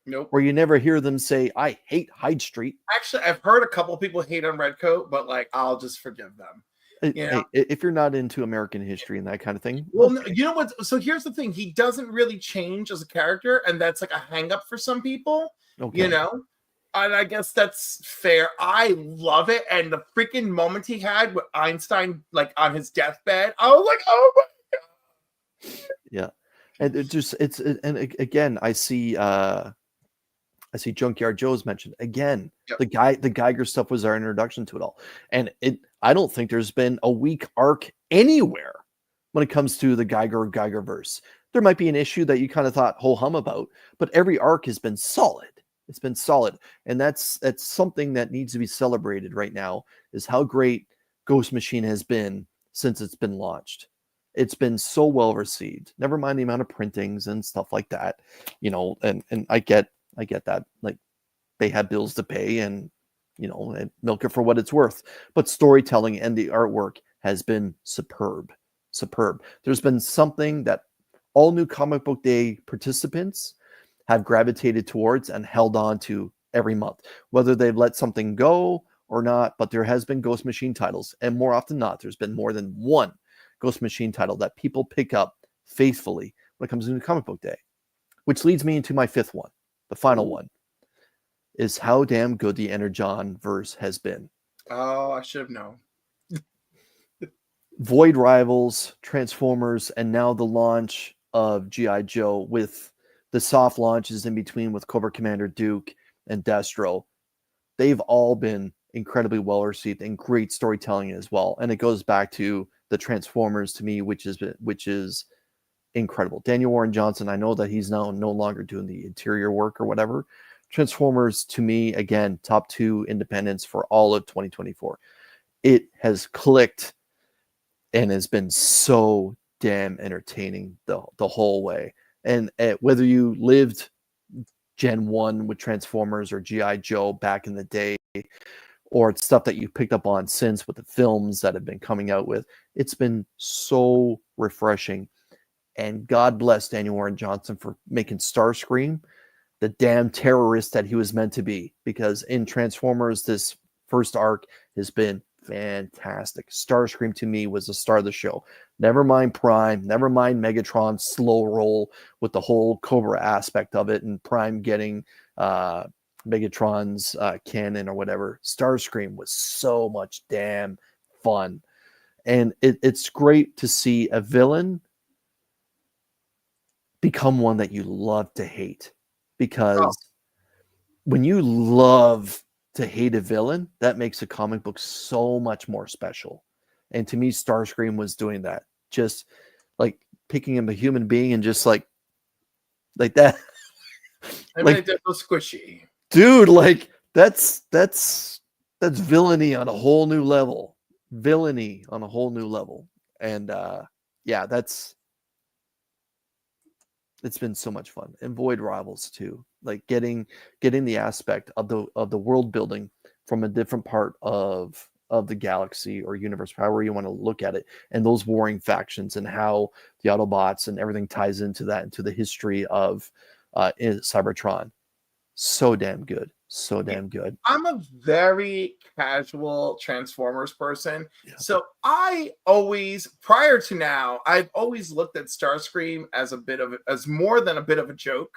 Speaker 1: Nope.
Speaker 2: Where you never hear them say, "I hate Hyde Street."
Speaker 1: Actually, I've heard a couple people hate on Redcoat, but like I'll just forgive them. You know?
Speaker 2: Hey, if you're not into American history and that kind of thing,
Speaker 1: Well,
Speaker 2: okay.
Speaker 1: you know what? So here's the thing: he doesn't really change as a character, and that's like a hang up for some people. You
Speaker 2: Okay.
Speaker 1: know, and I guess that's fair. I love it, and the freaking moment he had with Einstein, like on his deathbed, I was like, oh my.
Speaker 2: Yeah. And again, I see Junkyard Joe's mentioned again.
Speaker 1: Yep.
Speaker 2: The Geiger stuff was our introduction to it all, and I don't think there's been a weak arc anywhere when it comes to the Geiger verse. There might be an issue that you kind of thought ho hum about, but every arc has been solid. It's been solid, and that's something that needs to be celebrated right now. Is how great Ghost Machine has been since it's been launched. It's been so well received. Never mind the amount of printings and stuff like that, and I get that. Like, they have bills to pay and milk it for what it's worth. But storytelling and the artwork has been superb. There's been something that all new comic book day participants have gravitated towards and held on to every month, whether they've let something go or not. But there has been Ghost Machine titles, and more often than not, there's been more than one Ghost Machine title that people pick up faithfully when it comes to new comic book day, which leads me into my fifth one. The final one is how damn good the Energon verse has been.
Speaker 1: Oh, I should have known.
Speaker 2: Void Rivals, Transformers, and now the launch of G.I. Joe with the soft launches in between with Cobra Commander Duke and Destro. They've all been incredibly well received and great storytelling as well. And it goes back to the Transformers to me, which is incredible. Daniel Warren Johnson, I know that he's now no longer doing the interior work or whatever. Transformers, to me, again, top 2 independents for all of 2024. It has clicked and has been so damn entertaining the whole way. And whether you lived Gen 1 with Transformers or G.I. Joe back in the day, or it's stuff that you picked up on since with the films that have been coming out with, it's been so refreshing. And God bless Daniel Warren Johnson for making Starscream the damn terrorist that he was meant to be. Because in Transformers, this first arc has been fantastic. Starscream to me was the star of the show. Never mind Prime, never mind Megatron's slow roll with the whole Cobra aspect of it, and Prime getting Megatron's cannon or whatever. Starscream was so much damn fun. And it's great to see a villain become one that you love to hate. Because when you love to hate a villain, that makes a comic book so much more special. And to me, Starscream was doing that. Just like picking him a human being and just like that.
Speaker 1: I mean, it was squishy.
Speaker 2: Dude, like that's villainy on a whole new level. Villainy on a whole new level. And yeah, it's been so much fun. And Void Rivals too, like getting the aspect of the world building from a different part of the galaxy or universe, however you want to look at it, and those warring factions and how the Autobots and everything ties into that, into the history of Cybertron. So damn good. So damn good.
Speaker 1: I'm a very casual Transformers person.
Speaker 2: Yeah.
Speaker 1: So I always, prior to now, I've always looked at Starscream as more than a bit of a joke,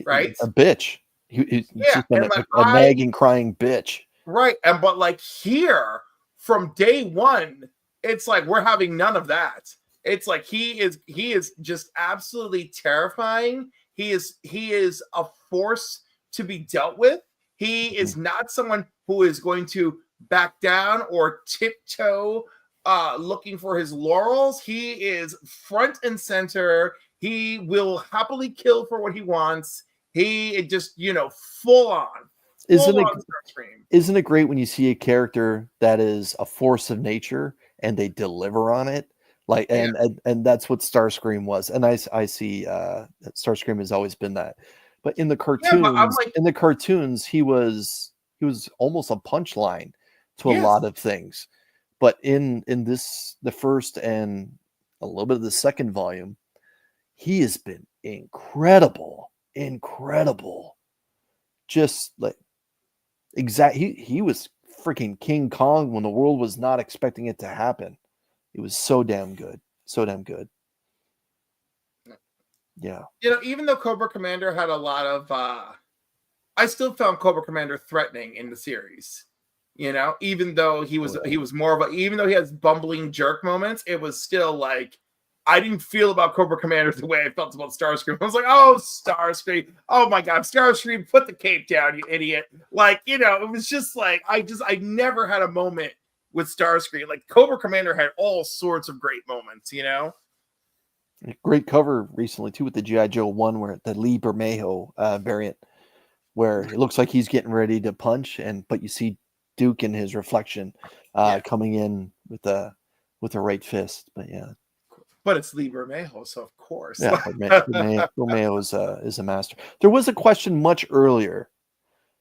Speaker 1: right?
Speaker 2: A bitch. He's
Speaker 1: Yeah,
Speaker 2: just been a nagging, crying bitch.
Speaker 1: Right. But like here, from day one, it's like we're having none of that. It's like he is just absolutely terrifying. He is a force to be dealt with. He is not someone who is going to back down or tiptoe looking for his laurels. He is front and center. He will happily kill for what he wants. He just, full on.
Speaker 2: Isn't it great when you see a character that is a force of nature and they deliver on it? Like, and that's what Starscream was. And I see Starscream has always been that. But in the cartoons, he was almost a punchline to a lot of things. But in the first and a little bit of the second volume, he has been incredible. just like he was freaking King Kong when the world was not expecting it to happen. It was so damn good. So damn good. Yeah.
Speaker 1: Even though Cobra Commander had a lot of I still found Cobra Commander threatening in the series. Even though he was more of a, even though he has bumbling jerk moments, it was still like I didn't feel about Cobra Commander the way I felt about Starscream. I was like, oh, Starscream, oh my god, Starscream, put the cape down, you idiot. Like, it was just like I never had a moment with Starscream. Like Cobra Commander had all sorts of great moments,
Speaker 2: Great cover recently too with the G.I. Joe 1 where the Lee Bermejo variant, where it looks like he's getting ready to punch, but you see Duke in his reflection coming in with the right fist. But yeah.
Speaker 1: But it's Lee Bermejo, so of course.
Speaker 2: Yeah, Bermejo is a master. There was a question much earlier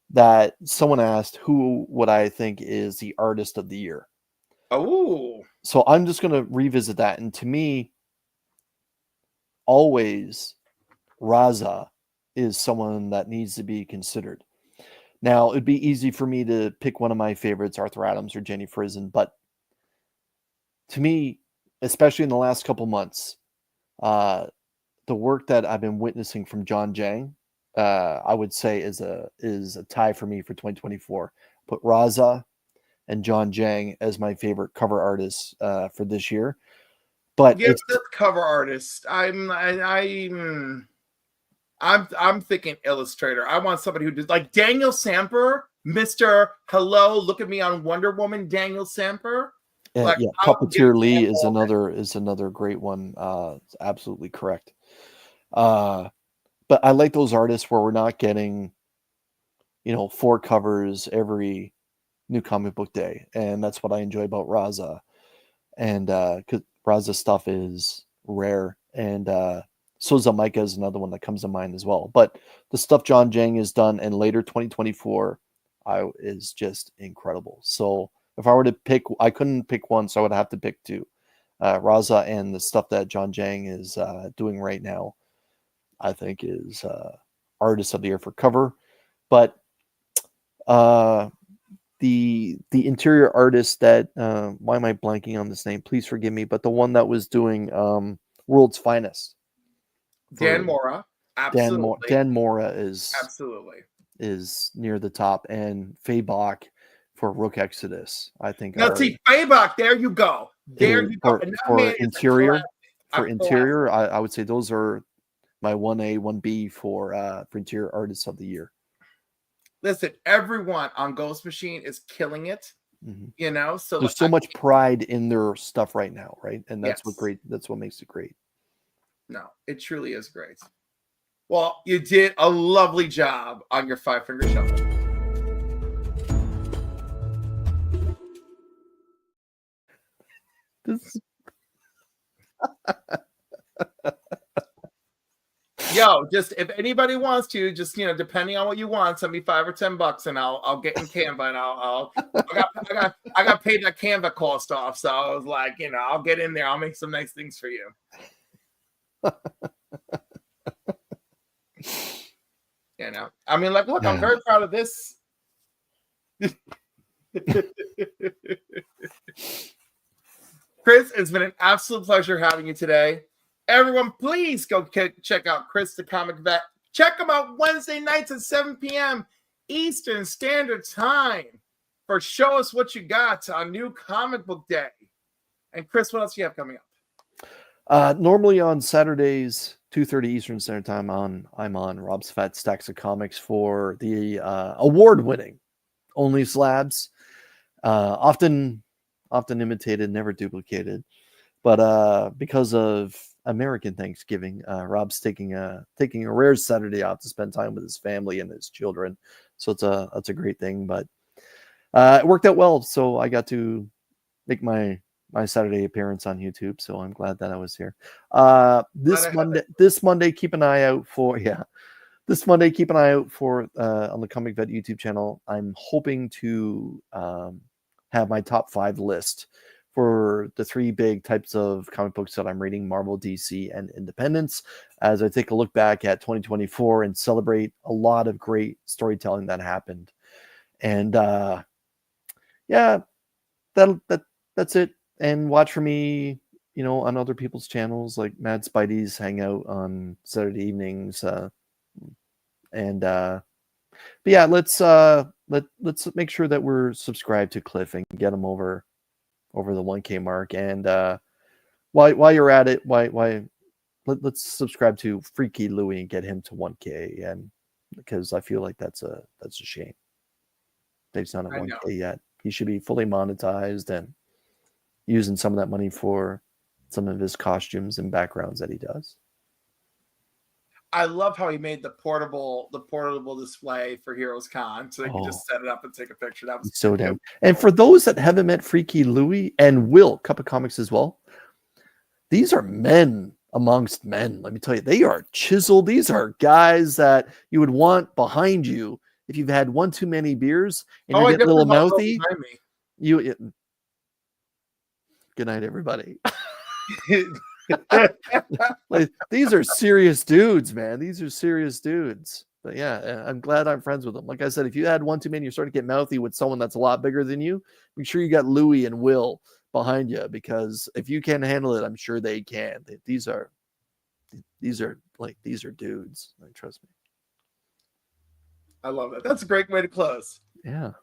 Speaker 2: that someone asked, who would I think is the artist of the year?
Speaker 1: Oh.
Speaker 2: So I'm just going to revisit that. And to me, always Raza is someone that needs to be considered. Now, it'd be easy for me to pick one of my favorites, Arthur Adams or Jenny Frison, but to me, especially in the last couple months, the work that I've been witnessing from John Jang, I would say is a tie for me for 2024. Put Raza and John Jang as my favorite cover artists for this year. But
Speaker 1: it's the cover artist. I'm thinking illustrator. I want somebody who does like Daniel Samper, Mr. Hello, Look at Me on Wonder Woman, Daniel Samper.
Speaker 2: Like, yeah, Puppeteer Lee is another great one. Absolutely correct. But I like those artists where we're not getting, 4 covers every new comic book day, and that's what I enjoy about Raza. And because Raza stuff is rare, and Souza Micah is another one that comes to mind as well. But the stuff John Jang has done in later 2024 is just incredible. So if I were to pick, I couldn't pick one, so I would have to pick 2. Raza and the stuff that John Jang is doing right now, I think is artist of the year for cover. But the interior artist that why am I blanking on this name? Please forgive me. But the one that was doing World's Finest,
Speaker 1: Dan Mora, absolutely.
Speaker 2: Dan Mora is
Speaker 1: absolutely
Speaker 2: near the top, and Faye Bach for Rook Exodus. I think.
Speaker 1: Now see Faye Bach. There you go. There you go.
Speaker 2: For interior, I would say those are my 1A, 1B for interior artists of the year.
Speaker 1: Listen, everyone on Ghost Machine is killing it.
Speaker 2: Mm-hmm. So there's so much pride in their stuff right now, right? And that's that's what makes it great.
Speaker 1: No, it truly is great. Well, you did a lovely job on your 5-finger shuffle. Yo, just if anybody wants to, just depending on what you want, send me $5 or $10, and I'll get in Canva, and I got paid that Canva cost off, so I was like, I'll get in there, I'll make some nice things for you. I mean, like, look, I'm very proud of this. Chris, it's been an absolute pleasure having you today. Everyone, please go check out Chris the Comic Vet. Check him out Wednesday nights at 7 p.m. Eastern Standard Time for Show Us What You Got on New Comic Book Day. And Chris, what else do you have coming
Speaker 2: up? Normally on Saturdays, 2:30 Eastern Standard Time, I'm on Rob's Fat Stacks of Comics for the award-winning Only Slabs. Often imitated, never duplicated. But because of American Thanksgiving, Rob's taking a rare Saturday off to spend time with his family and his children. So it's a great thing. But it worked out well. So I got to make my Saturday appearance on YouTube. So I'm glad that I was here. This Monday, keep an eye out for This Monday, keep an eye out for on the Comic Vet YouTube channel. I'm hoping to have my top 5 list for the three big types of comic books that I'm reading, Marvel, DC, and Independence, as I take a look back at 2024 and celebrate a lot of great storytelling that happened. And yeah, that's it. And watch for me, on other people's channels like Mad Spidey's Hangout on Saturday evenings. But yeah, let's make sure that we're subscribed to Cliff and get him over the 1K mark. And while you're at it, let's subscribe to Freaky Louie and get him to 1K. And because I feel like that's a shame. Dave's not at 1K yet. He should be fully monetized and using some of that money for some of his costumes and backgrounds that he does.
Speaker 1: I love how he made the portable display for Heroes Con, so they can just set it up and take a picture. That was
Speaker 2: so damn. And for those that haven't met Freaky Louie and Will, Cup of Comics as well, these are men amongst men. Let me tell you, they are chiseled. These are guys that you would want behind you if you've had one too many beers and you're getting a little mouthy. Good night, everybody. Like, these are serious dudes, man. These are serious dudes. But yeah, I'm glad I'm friends with them. Like I said, if you had one too many, you're starting to get mouthy with someone that's a lot bigger than you, make sure you got Louie and Will behind you, because if you can handle it, I'm sure they can. These are dudes. Like, trust me.
Speaker 1: I love it. That's a great way to close.
Speaker 2: Yeah.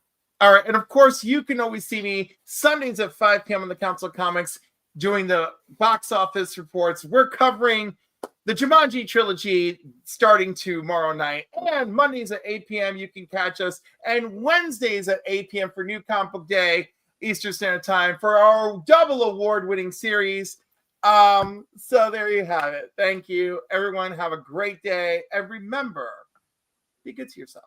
Speaker 1: All right. And of course, you can always see me Sundays at 5 p.m. on the Council of Comics doing the box office reports. We're covering the Jumanji trilogy starting tomorrow night. And Mondays at 8 p.m. you can catch us. And Wednesdays at 8 p.m. for New Comic Book Day, Eastern Standard Time, for our double award-winning series. So there you have it. Thank you, everyone. Have a great day. And remember, be good to yourself.